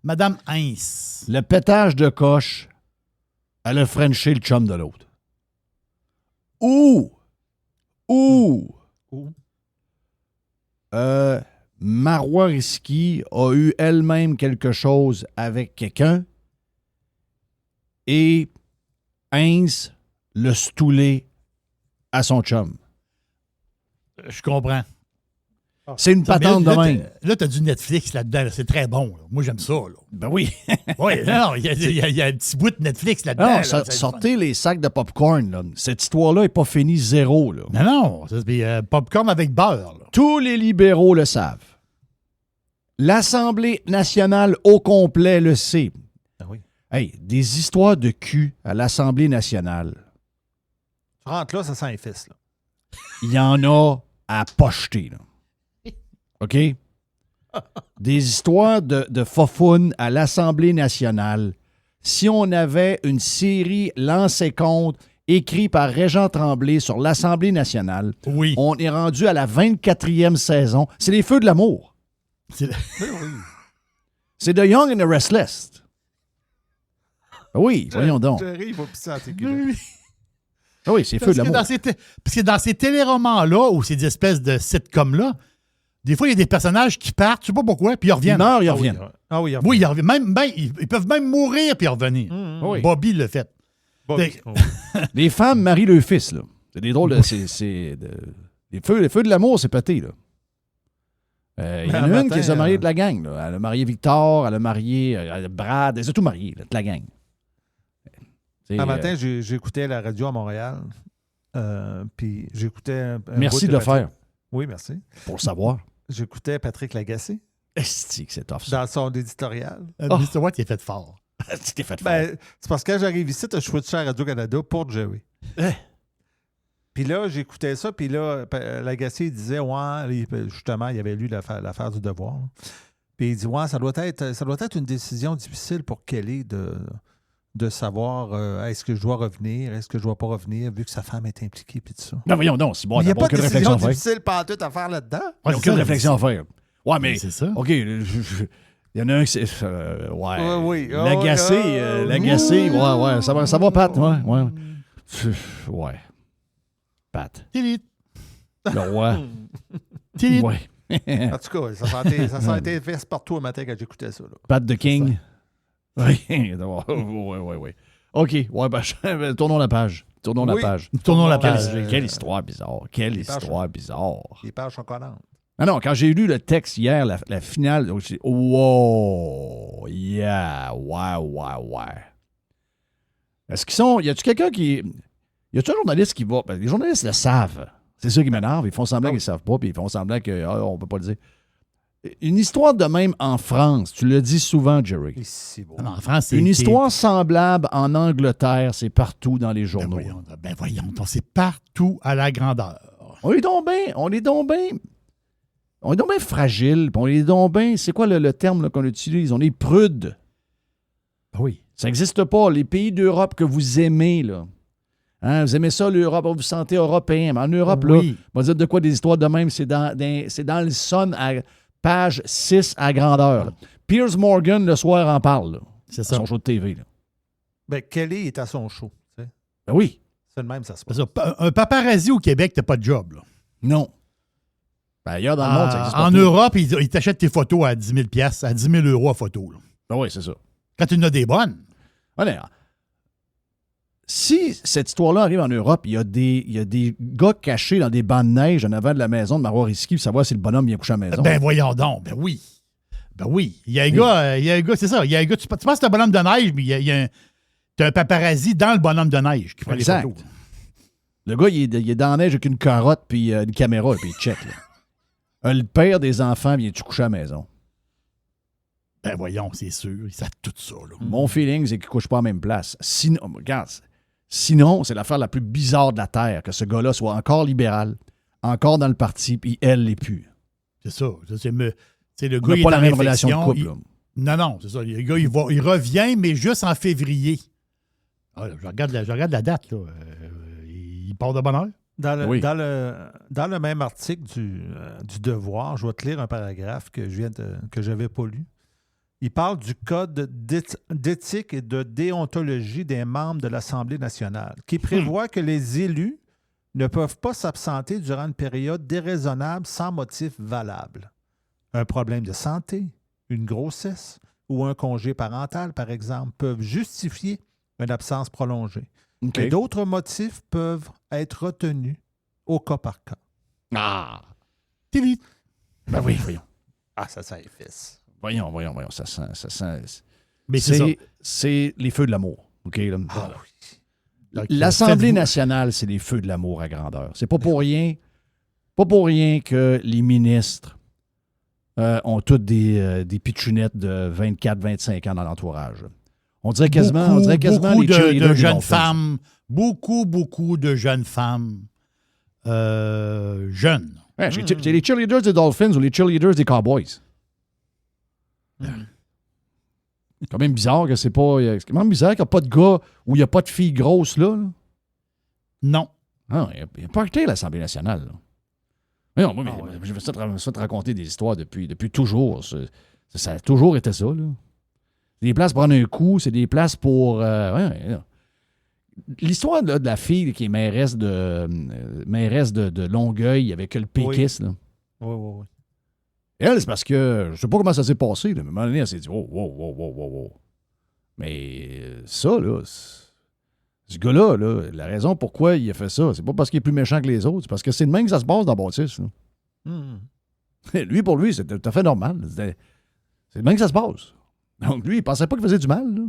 Madame Heinz. Le pétage de coche, elle a frenché le chum de l'autre. Marois Risky a eu elle-même quelque chose avec quelqu'un et Heinz l'a stoulé à son chum. Je comprends. C'est une patente de même. Là, tu as du Netflix là-dedans. Là. C'est très bon. Là. Moi, j'aime ça. Là. Ben oui. Oui, non, il y a un petit bout de Netflix là-dedans. Non, sortez les sacs de popcorn. Là. Cette histoire-là n'est pas finie zéro. Là. Non. C'est popcorn avec beurre. Là. Tous les libéraux le savent. L'Assemblée nationale au complet le sait. Ah oui. Hey, des histoires de cul à l'Assemblée nationale. Tu rentres là, ça sent les fesses. Là. Il y en a à pocheter. Là. OK? Des histoires de fofounes à l'Assemblée nationale. Si on avait une série lancée contre, écrite par Régent Tremblay sur l'Assemblée nationale, oui. On est rendu à la 24e saison. C'est les Feux de l'amour. C'est The Young and the Restless. Oui, voyons donc. Jerry, il va pisser en tes culottes. Oui, c'est Feux de l'amour. Parce que dans ces téléromans-là, ou ces espèces de sitcoms-là, des fois, il y a des personnages qui partent, je ne sais pas pourquoi, puis ils reviennent. Ils meurent, ils reviennent. Oui, ils reviennent. Ils peuvent même mourir puis revenir. Oui. Bobby le fait. Les femmes marient leur fils, là. C'est des drôles de... Les feux de l'amour, c'est pété, là. Il y en a une qui s'est mariée de la gang, là. Elle a marié Victor, elle a marié Brad, elle a tout marié, là, de la gang. Un matin, j'écoutais la radio à Montréal, puis j'écoutais un merci de le faire. Oui, merci. Pour le savoir. J'écoutais Patrick Lagacé, Esti que c'est tough, ça. dans son éditorial. Mr. White, il est fait fort. Tu t'es fait fort. Ben, c'est parce que quand j'arrive ici, je switché à Radio-Canada pour Jerry. Puis là, j'écoutais ça, puis là, Lagacé, il disait, ouais, justement, il avait lu l'affaire du Devoir. Là. Puis il dit, ouais, ça doit être une décision difficile pour Kelly de savoir est-ce que je dois revenir, est-ce que je dois pas revenir, vu que sa femme est impliquée, puis tout ça. Non, voyons, non, c'est bon. Il n'y a pas de aucune décision réflexion à faire. difficile pas tout à faire là-dedans. Il n'y a aucune réflexion à faire. Ouais, mais. C'est ça. OK, il y en a un qui c'est. Ouais. Oui. L'agacé, ouais. Ça va, Pat. Ouais. Ouais. Pat. Tilit. Le roi. Tilit. Ouais. En tout cas, ça sentait verse partout un matin quand j'écoutais ça. Là. Pat de King. Oui. Ouais. OK. Ouais, ben, tournons la page. Tournons la page. Quelle histoire bizarre. Les pages sont collantes. Ah non, quand j'ai lu le texte hier, la finale, j'ai dit, wow, yeah, ouais. Est-ce qu'ils sont. Y a-tu quelqu'un qui. Y a-tu un journaliste qui va. Ben, les journalistes le savent. C'est ça qui m'énerve. Ils font semblant qu'ils ne savent pas, puis ils font semblant qu'on ne peut pas le dire. Une histoire de même en France, tu le dis souvent, Jerry. C'est beau. Non, en France, c'est Une histoire semblable en Angleterre, c'est partout dans les journaux. Voyons, c'est partout à la grandeur. On est donc bien fragiles, puis on est donc bien. C'est quoi le terme là, qu'on utilise? On est prudes. Oui. Ça n'existe pas. Les pays d'Europe que vous aimez, là. Hein, vous aimez ça, l'Europe, vous vous sentez européen. Mais en Europe, là, on va dire de quoi des histoires de même, c'est dans le Sun à page 6 à grandeur. Là. Piers Morgan, le soir, en parle. Là, c'est ça. Son show de TV. Là. Ben, Kelly est à son show. Tu sais. Ben oui. C'est le même, ça se passe. Un paparazzi au Québec, t'as pas de job. Là. Non. Ben, ailleurs dans le monde, ça existe en Europe, ils t'achètent tes photos à 10 000 à 10 000 € à photo. Là. Ben oui, c'est ça. Quand tu en as des bonnes. Allez, si cette histoire-là arrive en Europe, il y a des gars cachés dans des bancs de neige en avant de la maison de Marois Risky pour savoir si le bonhomme vient coucher à la maison. Ben voyons donc. Ben oui. Il y a un gars, c'est ça. Il y a un gars, tu penses que c'est un bonhomme de neige, mais t'as un paparazzi dans le bonhomme de neige qui prend les photos. Le gars, il est dans la neige avec une carotte puis une caméra, puis il check. Là. Le père des enfants vient-tu coucher à la maison? Ben voyons, c'est sûr. Ils savent tout ça. Là. Mon feeling, c'est qu'il ne couche pas à la même place. Sinon, c'est l'affaire la plus bizarre de la Terre, que ce gars-là soit encore libéral, encore dans le parti, puis elle l'est plus. C'est ça. C'est le On gars n'a pas la même relation de couple. Non, c'est ça. Le gars, il revient, mais juste en février. Ah, je regarde la date. Là. Il part de bonne heure. Dans le même article du Devoir, je vais te lire un paragraphe que j'avais pas lu. Il parle du code d'éthique et de déontologie des membres de l'Assemblée nationale, qui prévoit que les élus ne peuvent pas s'absenter durant une période déraisonnable sans motif valable. Un problème de santé, une grossesse ou un congé parental, par exemple, peuvent justifier une absence prolongée. Okay. Mais d'autres motifs peuvent être retenus au cas par cas. Ah! TV. Ben oui, voyons. Ah, ça efface. Voyons. Ça sent. Mais c'est les feux de l'amour. OK? Là. Ah oui. L'Assemblée nationale, c'est les feux de l'amour à grandeur. C'est pas pour rien que les ministres ont toutes des pitchounettes de 24-25 ans dans l'entourage. On dirait quasiment les cheerleaders de des jeunes Dolphins. femmes. Beaucoup de jeunes femmes jeunes. Ouais, c'est les cheerleaders des Dolphins ou les cheerleaders des Cowboys. C'est quand même bizarre que c'est pas. C'est quand même bizarre qu'il n'y a pas de gars où il n'y a pas de filles grosses là. Non. Ah, il n'y a pas arrêté l'Assemblée nationale. Là. Mais non, je vais te raconter des histoires depuis toujours. Ça a toujours été ça. Là. C'est des places pour prendre un coup, c'est des places pour. L'histoire là, de la fille qui est mairesse de Longueuil avec le péquiste. Oui. Là. Oui. Elle, c'est parce que je sais pas comment ça s'est passé, là, mais à un moment donné, elle s'est dit wow. Mais ça, là, ce gars-là, là, la raison pourquoi il a fait ça, c'est pas parce qu'il est plus méchant que les autres, c'est parce que c'est de même que ça se passe dans Baptiste. Lui, pour lui, c'est tout à fait normal. C'est de même que ça se passe. Donc, lui, il pensait pas qu'il faisait du mal. Là.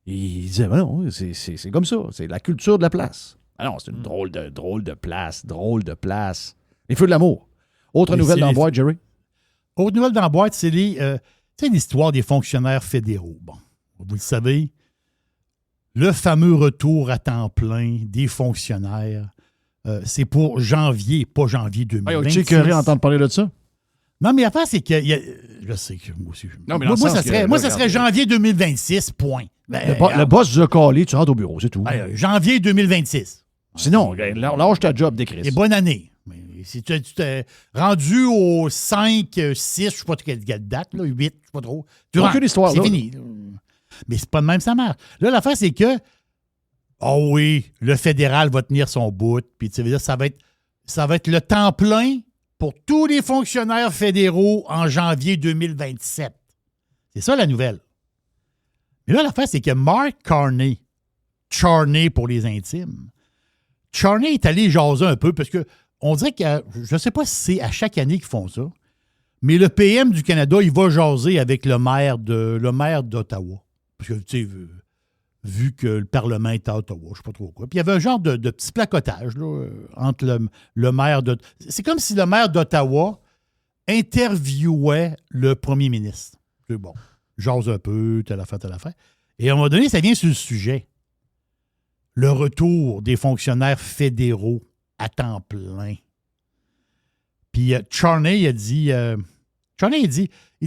Il disait, ben non, c'est comme ça. C'est la culture de la place. Ah non, c'est une drôle de place. Les feux de l'amour. Autre nouvelle dans boîte, Jerry? Autre nouvelle dans la boîte, c'est l'histoire des fonctionnaires fédéraux. Bon, vous le savez, le fameux retour à temps plein des fonctionnaires, c'est pour janvier, pas janvier 2026. Tu es curieux d'entendre parler de ça? Non, mais l'affaire, c'est que... je sais que moi aussi... Non, mais moi, ça serait janvier 2026, point. Le boss du calé, tu rentres au bureau, c'est tout. Janvier 2026. Sinon, lâche ta job d'écrit. Et bonne année. Mais si tu t'es rendu au 5, 6, je ne sais pas quelle date, là, 8, je ne sais pas trop. Aucune histoire, c'est là. fini. Mais c'est pas de même, ça marche. Là, l'affaire, c'est que, oh oui, le fédéral va tenir son bout, puis tu veux dire, ça va être le temps plein pour tous les fonctionnaires fédéraux en janvier 2027. C'est ça, la nouvelle. Mais là, l'affaire, c'est que Mark Carney, Charney pour les intimes, Charney est allé jaser un peu, parce que on dirait que, je ne sais pas si c'est à chaque année qu'ils font ça, mais le PM du Canada, il va jaser avec le maire d'Ottawa. Parce que, tu sais, vu que le Parlement est à Ottawa, je ne sais pas trop quoi. Puis il y avait un genre de petit placotage là, entre le maire de... C'est comme si le maire d'Ottawa interviewait le premier ministre. C'est bon, jase un peu, telle affaire. Et à un moment donné, ça vient sur le sujet. Le retour des fonctionnaires fédéraux à temps plein. Puis Charney, il dit,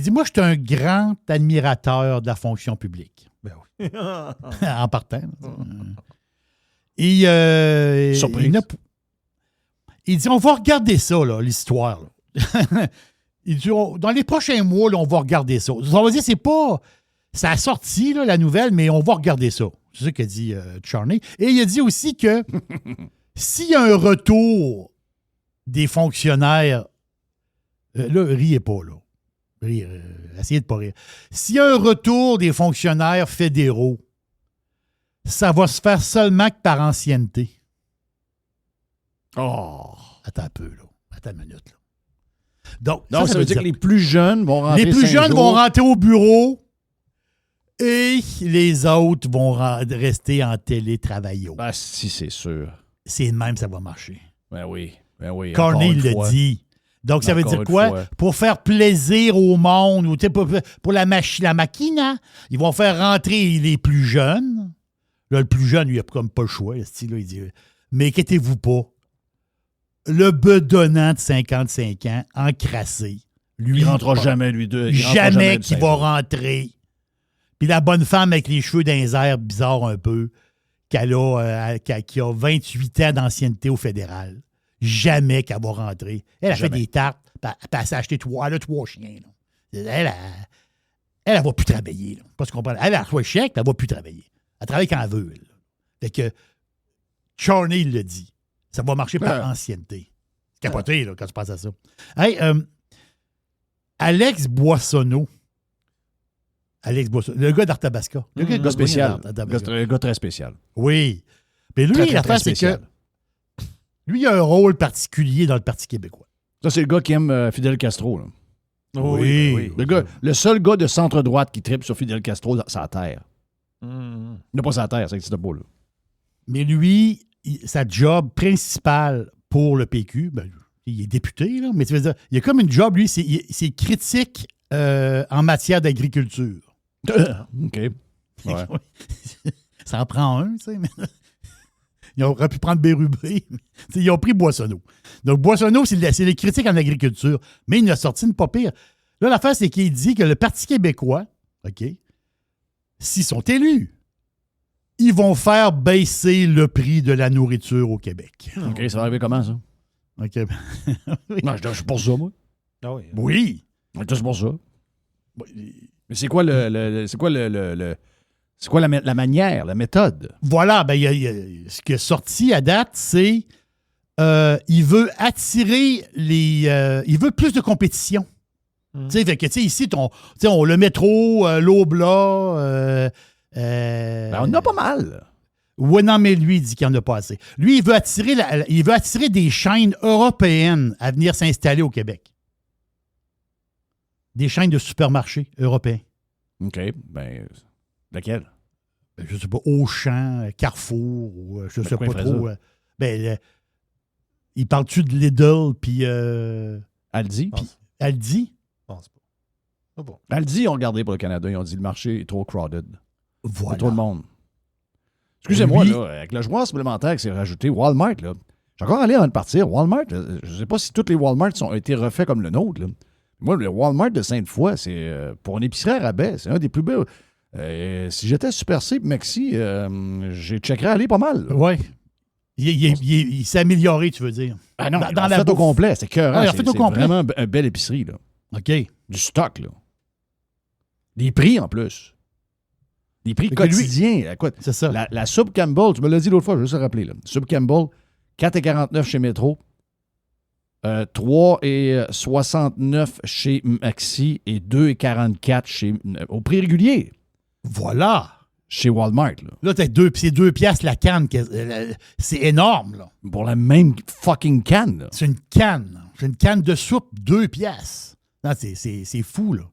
moi, je suis un grand admirateur de la fonction publique. Ben oui. En partant. Et, Surprise. Il dit, on va regarder ça, là, l'histoire. Là. Il dit, dans les prochains mois, là, on va regarder ça. On va dire, c'est pas... Ça a sorti, là, la nouvelle, mais on va regarder ça. C'est ça qu'a dit Charney. Et il a dit aussi que s'il y a un retour des fonctionnaires... là, riez pas, là. Essayez de pas rire. S'il y a un retour des fonctionnaires fédéraux, ça va se faire seulement que par ancienneté. Oh! Attends un peu, là. Attends une minute, là. Donc, ça veut dire que les plus jeunes vont rentrer. Les plus 5 jeunes jours. vont rentrer au bureau et les autres vont rester en télétravail. Ah, si, c'est sûr. C'est de même, ça va marcher. Ben oui. Carney l'a dit. Donc, ça veut dire quoi? Pour faire plaisir au monde, ou pour la machine, hein? Ils vont faire rentrer les plus jeunes. Là, le plus jeune, lui, il n'a comme pas le choix. Là, il dit, mais inquiétez-vous pas. Le bedonnant de 55 ans, encrassé, lui, il ne rentrera jamais, lui, deux. Jamais qu'il va rentrer. Puis la bonne femme avec les cheveux dans les airs bizarres un peu, qui a 28 ans d'ancienneté au fédéral. Jamais qu'elle va rentrer. Elle a fait des tartes, puis elle s'est acheté 3 chiens. Là. Elle va plus travailler. Là. Pas ce qu'on comprend. Elle a reçu le chèque, puis elle va plus travailler. Elle travaille quand elle veut. Là. Fait que Charney, il le dit. Ça va marcher par ancienneté. C'est capoté, là, quand tu penses à ça. Hey, Alex Boissonneau, le gars d'Arthabasca. Le gars spécial. Un gars très spécial. Oui. Mais lui, l'affaire, c'est que lui, il a un rôle particulier dans le Parti québécois. Ça, c'est le gars qui aime Fidel Castro. Là. Oui. Le seul gars de centre-droite qui tripe sur Fidel Castro, c'est la terre. Il n'a pas sa terre, ça n'existe pas. Là. Mais lui, sa job principale pour le PQ, ben, il est député, là, mais tu veux dire, il y a comme une job, lui, c'est critique en matière d'agriculture. OK. Ouais. Ça en prend un, tu sais. Mais... Ils auraient pu prendre Bérubé. Ils ont pris Boissonneau. Donc, Boissonneau, c'est les critiques en agriculture. Mais il en a sorti une pas pire. Là, l'affaire, c'est qu'il dit que le Parti québécois, OK, s'ils sont élus, ils vont faire baisser le prix de la nourriture au Québec. OK, ça va arriver comment, ça? OK. Non, je suis pour ça, moi. Ah oui. Oui. C'est pour ça. Mais c'est quoi c'est quoi la manière, la méthode? Voilà, ben, ce qui est sorti à date, c'est il veut attirer il veut plus de compétition. Tu sais, fait que, tu sais, ici, on le métro, l'Obla. Ben, on en a pas mal. Oui, non, mais lui, il dit qu'il n'y en a pas assez. Lui, il veut attirer des chaînes européennes à venir s'installer au Québec. Des chaînes de supermarchés européens. OK. Ben, laquelle? Je ne sais pas, Auchan, Carrefour, ou je ne sais pas trop. Il parle-tu de Lidl, puis... Aldi? Aldi? Je pense pas. Ah bon. Aldi, ils ont regardé pour le Canada. Ils ont dit le marché est trop crowded. Il y Voilà. a trop de monde. Excusez-moi, Lui- là, avec le joueur supplémentaire qui s'est rajouté, Walmart, là. J'ai encore allé avant de partir. Walmart, là, je ne sais pas si tous les Walmart ont été refaits comme le nôtre. Là. Moi, le Walmart de Sainte-Foy, c'est pour une épicerie à rabais. C'est un des plus beaux. Si j'étais Super C et Maxi, j'ai checkerais aller pas mal. là. Oui. Il s'est amélioré, tu veux dire. Ah non, dans la fait au bouffe. complet. C'est cœur. Ah, il a fait au complet. Vraiment une belle épicerie. Là. OK. Du stock. Là. Des prix en plus. Des prix Fait que lui- quotidiens. Écoute, C'est ça. la soupe Campbell, tu me l'as dit l'autre fois, je vais juste le rappeler. Là. Soupe Campbell, 4,49 chez Metro, 3,69 chez Maxi et 2,44 au prix régulier Voilà. chez Walmart. Là, Là, c'est 2 piastres la canne. C'est énorme, là. pour la même fucking canne. Là. C'est une canne. C'est une canne de soupe, 2 piastres. Non, c'est fou, là.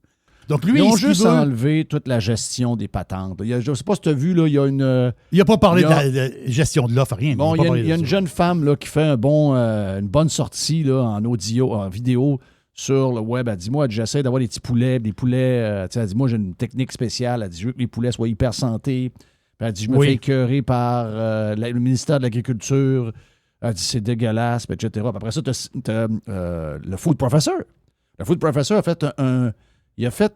Donc, lui, Ils ont ce qu'il juste veut- enlevé toute la gestion des patentes. Je ne sais pas si tu as vu, là, il y a une... il n'a pas parlé il y a- de gestion de l'offre, rien. Bon, a pas parlé il y a de une ça. jeune femme là, qui fait une bonne sortie là, en audio, en vidéo sur le web. Elle dit, moi, j'essaie d'avoir des petits poulets, tu sais, elle dit, moi, j'ai une technique spéciale. Elle dit, je veux que les poulets soient hyper santé. Puis elle dit, je me Oui. fais écœurer par le ministère de l'Agriculture. Elle dit, c'est dégueulasse, puis etc. Puis après ça, tu as le Food Professor. Le Food Professor a fait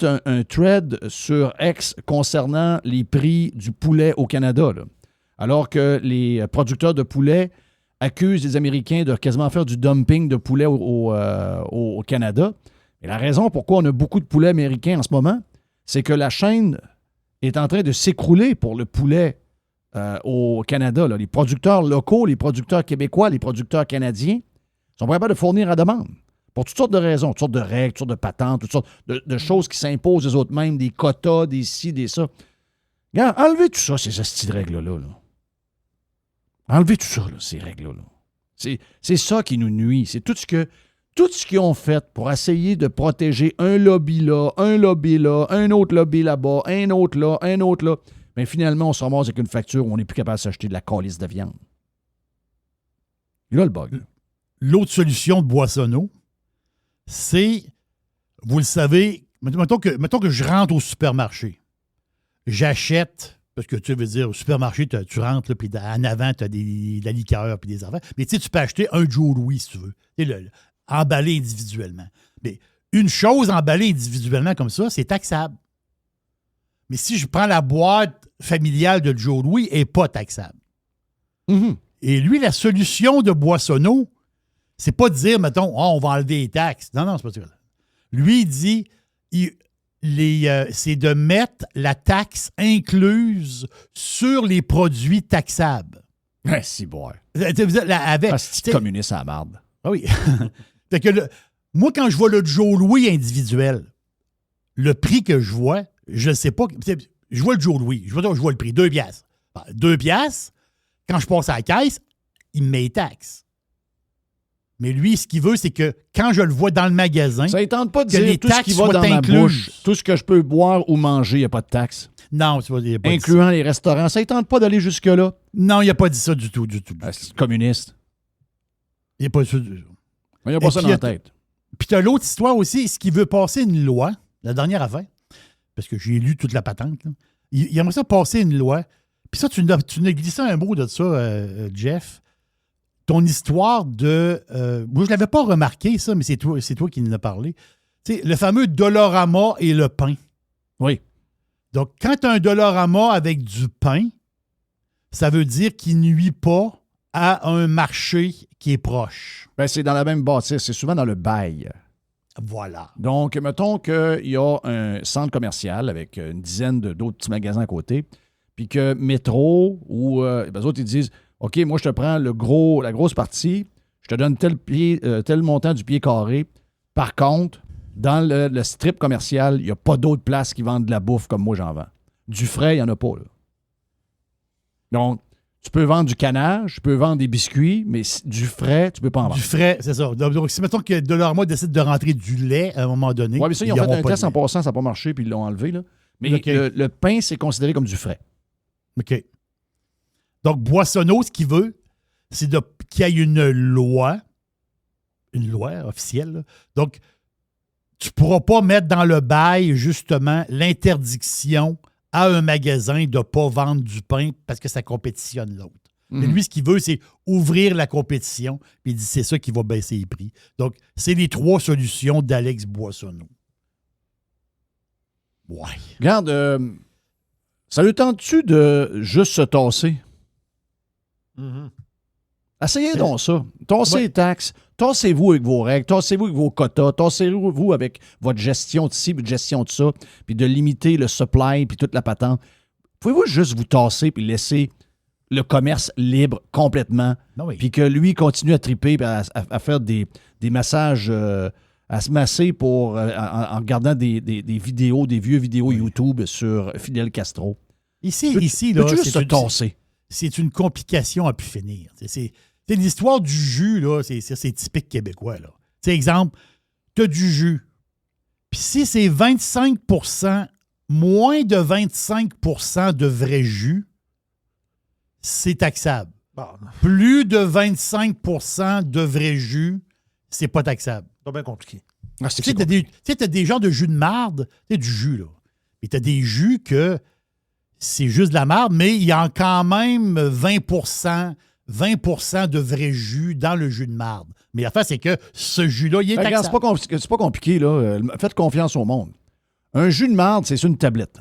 un thread sur X concernant les prix du poulet au Canada. Là. Alors que les producteurs de poulet accusent les Américains de quasiment faire du dumping de poulet au Canada. Et la raison pourquoi on a beaucoup de poulets américains en ce moment, c'est que la chaîne est en train de s'écrouler pour le poulet au Canada. Là. Les producteurs locaux, les producteurs québécois, les producteurs canadiens sont pas capables de fournir à demande. Pour toutes sortes de raisons, toutes sortes de règles, toutes sortes de patentes, toutes sortes de choses qui s'imposent eux autres mêmes, des quotas, des ci, des ça. Regarde, enlevez tout ça, ces hosties de règles-là. Là. Enlevez tout ça, là, ces règles-là. C'est ça qui nous nuit. C'est tout ce qu'ils ont fait pour essayer de protéger un lobby là, un autre lobby là-bas, un autre là, un autre là. Mais finalement, on se ramasse avec une facture où on n'est plus capable de s'acheter de la calice de viande. Il a le bug. Là. L'autre solution de Boissonneau, c'est, vous le savez, mettons que je rentre au supermarché. J'achète, parce que tu veux dire, au supermarché, tu rentres, là, puis en avant, tu as de la liqueur puis des affaires. Mais tu sais, tu peux acheter un Joe Louis, si tu veux. Emballé individuellement. Mais une chose emballée individuellement comme ça, c'est taxable. Mais si je prends la boîte familiale de Joe Louis, elle n'est pas taxable. Mm-hmm. Et lui, la solution de Boissonneau, c'est pas de dire, mettons, on va enlever les taxes. Non, c'est pas ça. Lui, il dit, c'est de mettre la taxe incluse sur les produits taxables. Si, boy. Avec, C'est communiste à la marde. Ah oui. Fait que moi, quand je vois le Joe Louis individuel, le prix que je vois, je ne sais pas. Je vois le Joe Louis, je vois le prix, 2 piastres. 2 piastres, quand je passe à la caisse, il me met les taxes. Mais lui, ce qu'il veut, c'est que quand je le vois dans le magasin, Ça ne tente pas de que dire les tout ce taxes qui va soient dans ma incluses. bouche, tout ce que je peux boire ou manger, il n'y a pas de taxe. non, il n'y a pas dit ça. Incluant les restaurants. Ça ne tente pas d'aller jusque-là. Non, il n'a pas dit ça du tout. C'est communiste. Il n'y a pas ça du tout. Il n'y a pas Et ça puis, dans la tête. Puis tu as l'autre histoire aussi, ce qui veut passer une loi, la dernière affaire, parce que j'ai lu toute la patente, là. Il aimerait ça passer une loi. Puis ça, tu nous as glissé un mot de ça, Jeff. Ton histoire de... moi, je ne l'avais pas remarqué, ça, mais c'est toi qui en as parlé. Tu sais, le fameux Dollarama et le pain. Oui. Donc, quand tu as un Dollarama avec du pain, ça veut dire qu'il ne nuit pas à un marché qui est proche. Ben, c'est dans la même bâtisse. C'est souvent dans le bail. Voilà. Donc, mettons qu'il y a un centre commercial avec une dizaine d'autres petits magasins à côté, puis que Métro ou les autres, ils disent OK, moi, je te prends la grosse partie, je te donne tel montant du pied carré. Par contre, dans le strip commercial, il n'y a pas d'autres places qui vendent de la bouffe comme moi, j'en vends. Du frais, il n'y en a pas. Là. Donc, tu peux vendre du canage, tu peux vendre des biscuits, mais du frais, tu ne peux pas en vendre. Du frais, c'est ça. Donc, si mettons que Dollarama décide de rentrer du lait à un moment donné. Oui, mais ça, ils ont fait auront un pas test de en lait. passant, ça n'a pas marché, puis ils l'ont enlevé. Là. Mais OK. le pain, c'est considéré comme du frais. OK. Donc, Boissonneau, ce qu'il veut, c'est qu'il y ait une loi officielle. Là. Donc, tu ne pourras pas mettre dans le bail, justement, l'interdiction à un magasin de ne pas vendre du pain parce que ça compétitionne l'autre. Mais lui, ce qu'il veut, c'est ouvrir la compétition. Puis il dit c'est ça qui va baisser les prix. Donc, c'est les 3 solutions d'Alex Boissonneau. Ouais. Regarde, ça lui tente-tu de juste se tasser? Essayez donc ça. Tassez les taxes. Tassez-vous avec vos règles. Tassez-vous avec vos quotas. Tassez-vous avec votre gestion de ci, votre gestion de ça, puis de limiter le supply, puis toute la patente. Pouvez-vous juste vous tasser puis laisser le commerce libre complètement, puis que lui continue à triper, puis à faire des massages, à se masser pour, en regardant des vidéos, des vieux vidéos YouTube sur Fidel Castro. Ici, là, peux-tu juste se tasser? C'est une complication à pu finir. C'est l'histoire du jus, là, c'est typique québécois. Là. Exemple, tu as du jus. Puis si c'est 25 moins de 25 de vrai jus, c'est taxable. Bon. Plus de 25 de vrai jus, c'est pas taxable. C'est bien compliqué. Tu sais, t'as des genres de jus de marde, tu sais, du jus, là. Et t'as des jus que c'est juste de la marde, mais il y a quand même 20 de vrai jus dans le jus de marde. Mais l'affaire, c'est que ce jus-là, il est taxable. Regarde, c'est pas compliqué, là. Faites confiance au monde. Un jus de marde, c'est sur une tablette.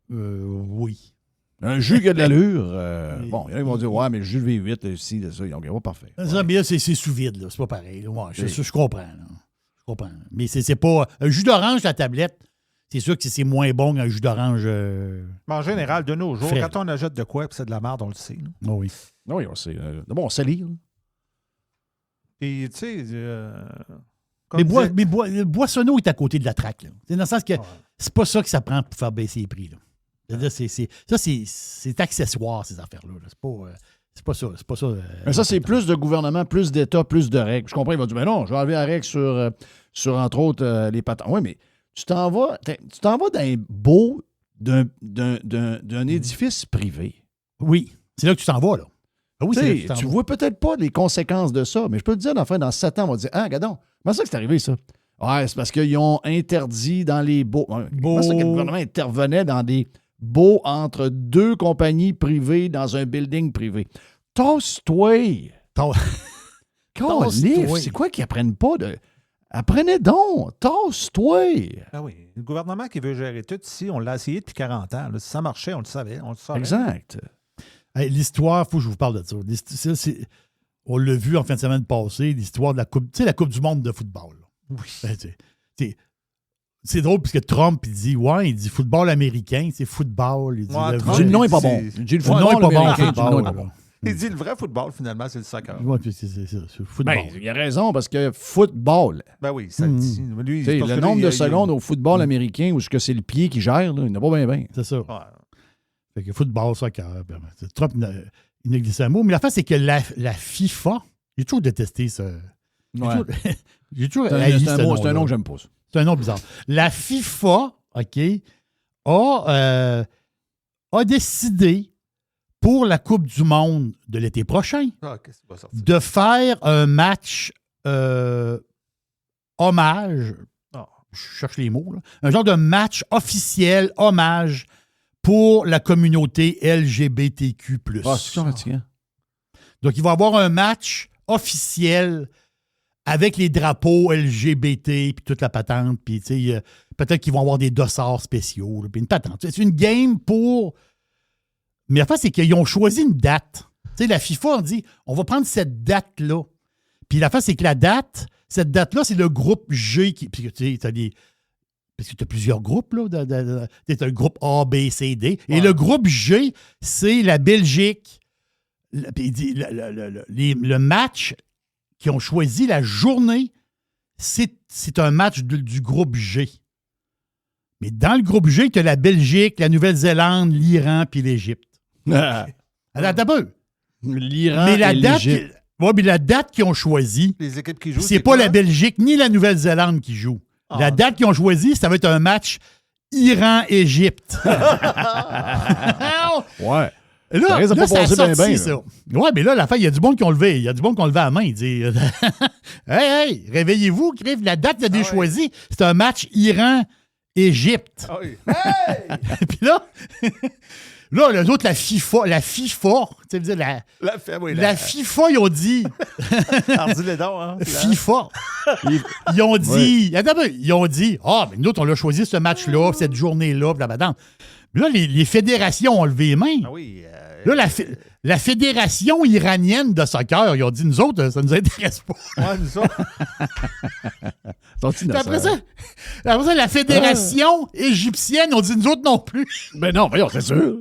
Oui. Un jus qui a de l'allure, bon, il y en a qui vont dire, ouais, mais le jus de V8, ici, ça, ils ont pas parfait. Ça, mais là, c'est sous vide, là. C'est pas pareil. Ouais, je comprends, là. Je comprends. Mais c'est pas. Un jus d'orange, la tablette, c'est sûr que c'est moins bon qu'un jus d'orange. Mais en général, de nos jours, frais. quand on achète de quoi et c'est de la merde, on le sait. Là. Oh oui. Oui, on sait. D'abord, on sait lire. Puis, tu sais. Mais Boissonneau est à côté de la traque. Là. C'est dans le sens que c'est pas ça que ça prend pour faire baisser les prix. Là. C'est accessoire, ces affaires-là. Là. C'est pas ça. Mais ça, c'est plus de gouvernement, plus d'État, plus de règles. Je comprends, il va dire, mais non, je vais enlever la règle sur entre autres, les patents. Oui, mais tu t'en vas d'un beau, d'un édifice privé. Oui, c'est là que tu t'en vas, là. Ah oui, c'est là que tu t'en tu vas. vois peut-être pas les conséquences de ça, mais je peux te dire, dans 7 ans, on va dire, regardons, comment ça que c'est arrivé, ça? Ouais, c'est parce qu'ils ont interdit dans les baux. Comment ça que le gouvernement intervenait dans des baux entre 2 compagnies privées dans un building privé? Tasse-toi! Tasse-toi! C'est quoi qu'ils apprennent pas de... Apprenez donc! Tasse-toi! Ah oui. Le gouvernement qui veut gérer tout ici, on l'a essayé depuis 40 ans. Là. Si ça marchait, on le savait. Exact. Hey, l'histoire, il faut que je vous parle de ça. On l'a vu en fin de semaine passée, l'histoire de la Coupe. Tu sais, la Coupe du monde de football. Là. Oui. C'est drôle puisque Trump, il dit football américain, c'est football. Il dit, Le nom n'est pas bon. Il dit le nom n'est pas bon. Football, Il dit le vrai football, finalement, c'est le soccer. Oui, c'est le football. Ben, il a raison, parce que football, Ben oui, ça le dit. Lui, tu sais, parce le que nombre lui, de secondes au football américain où c'est le pied qui gère, là, il n'a pas bien. C'est ça. Ouais. Fait que football, soccer. Trump, il a glissé un mot. Mais la fin, c'est que la FIFA, j'ai toujours détesté ça. J'ai toujours haï ce nom-là. C'est un nom que j'aime pas, ça. C'est un nom bizarre. La FIFA, OK, a décidé pour la Coupe du monde de l'été prochain Qu'est-ce qui va sortir? de faire un match hommage. Je cherche les mots. Là, un genre de match officiel hommage pour la communauté LGBTQ+. C'est fatigant. Donc, il va y avoir un match officiel avec les drapeaux LGBT puis toute la patente. Puis, tu sais, peut-être qu'ils vont avoir des dossards spéciaux. Puis une patente. C'est une game pour... Mais la fin, c'est qu'ils ont choisi une date. Tu sais, la FIFA a dit, on va prendre cette date-là. Puis la fin, c'est que cette date-là, c'est le groupe G qui... Puis, tu sais, t'as des... Parce que tu as plusieurs groupes, là. Tu as le groupe A, B, C, D. Et le groupe G, c'est la Belgique. Le match qui ont choisi la journée, c'est un match du groupe G. Mais dans le groupe G, tu as la Belgique, la Nouvelle-Zélande, l'Iran puis l'Égypte. Alors, t'as peu. L'Iran Mais et l'Égypte. mais la date qu'ils ont choisie, Les équipes qui jouent, c'est pas la Belgique ni la Nouvelle-Zélande qui jouent. La date qu'ils ont choisie, ça va être un match Iran-Égypte. Ouais. Et là, Ça risque de là, pas passer ça a bien, sorti, bien, ça. Ouais, mais là, la fin, il y a du monde qui ont levé. Il y a du monde qui ont levé la main. Il dit hey, réveillez-vous, Criff, la date qu'il a choisie, c'est un match Iran-Égypte. Ah oui. Puis là, les autres, la FIFA, tu sais, dire, la FIFA, ils ont dit. Alors, dis-le donc, hein. FIFA. Ils ont dit. Attends, ils ont dit mais nous autres, on l'a choisi ce match-là, cette journée-là, blablabla. Mais là, les fédérations ont levé les mains. Ah oui. Là, la fédération iranienne de soccer, ils ont dit nous autres, ça nous intéresse pas. Ouais, nous autres. Puis après ça, la fédération égyptienne, ont dit nous autres non plus. Ben non, voyons, c'est sûr.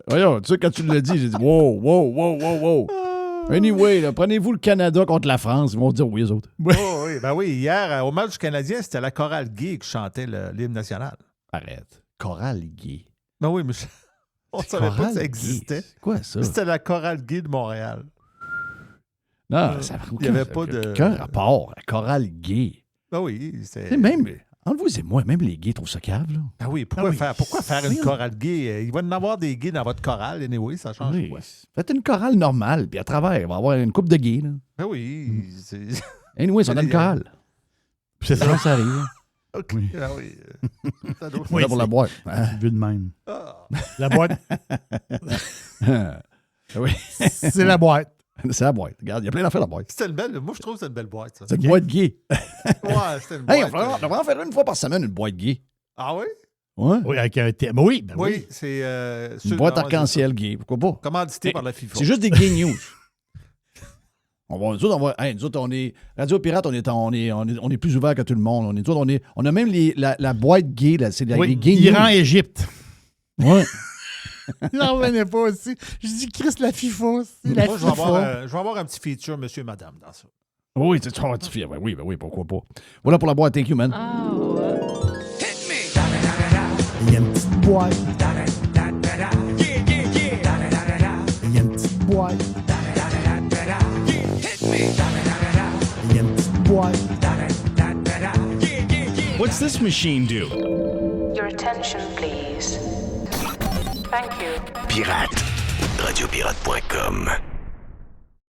Voyons, tu sais, quand tu l'as dit, j'ai dit wow. Anyway, là, prenez-vous le Canada contre la France. Ils vont dire oui, les autres. Oh, oui, ben oui, hier, au match du Canadien, c'était la chorale gay qui chantait l'hymne national. Arrête. Chorale gay. Ben oui, mais on ne savait pas que ça existait. C'est quoi ça? C'était la chorale gay de Montréal. Non, ça il n'y avait pas de... Qu'un rapport, la chorale gay. Ben oui, c'est... Même, entre vous et moi, même les gays trouvent ça cave, là. Ah oui, pourquoi faire une chorale gay? Il va y en avoir des gays dans votre chorale, anyway, ça change quoi? Faites une chorale normale, puis à travers, il va y avoir une couple de gays, là. Ben oui, c'est... Anyway, ils sont dans une chorale. C'est ça. Ça arrive. OK, Oui. ah oui. Ça doit Oui, pour la boîte. Vu de même. Ah. La boîte, Oui, c'est la boîte. c'est la boîte. Regarde, il y a plein d'affaires la boîte. C'était une belle... Moi, je trouve que c'est une belle boîte, ça. C'est une boîte gay. Ouais, c'était une Hey, boîte. on devrait en faire une fois par semaine, une boîte gay. Ah oui? Ouais. Oui, avec un thème. Oui, ben Oui, oui. c'est... Une boîte arc-en-ciel gay. Pourquoi pas? Commandité par la FIFA. C'est juste des gay news. Nous autres, on est. Radio Pirate, on est plus ouvert que tout le monde. On a même la boîte gay, là, c'est Oui, les gay news. Iran-Égypte. Ouais. Il n'en revenait pas aussi. Je dis, Chris, la FIFA aussi. La Moi, FIFA. je vais avoir un petit feature, monsieur et madame, dans ça. Oui, tu vas te fier. Oui, pourquoi pas. Voilà pour la boîte. Thank you, man. Il y a une petite boîte. Il y a une petite boîte. Il y a une petite boîte. What's this machine do? Your attention, please. Thank you. Pirate. Radiopirate.com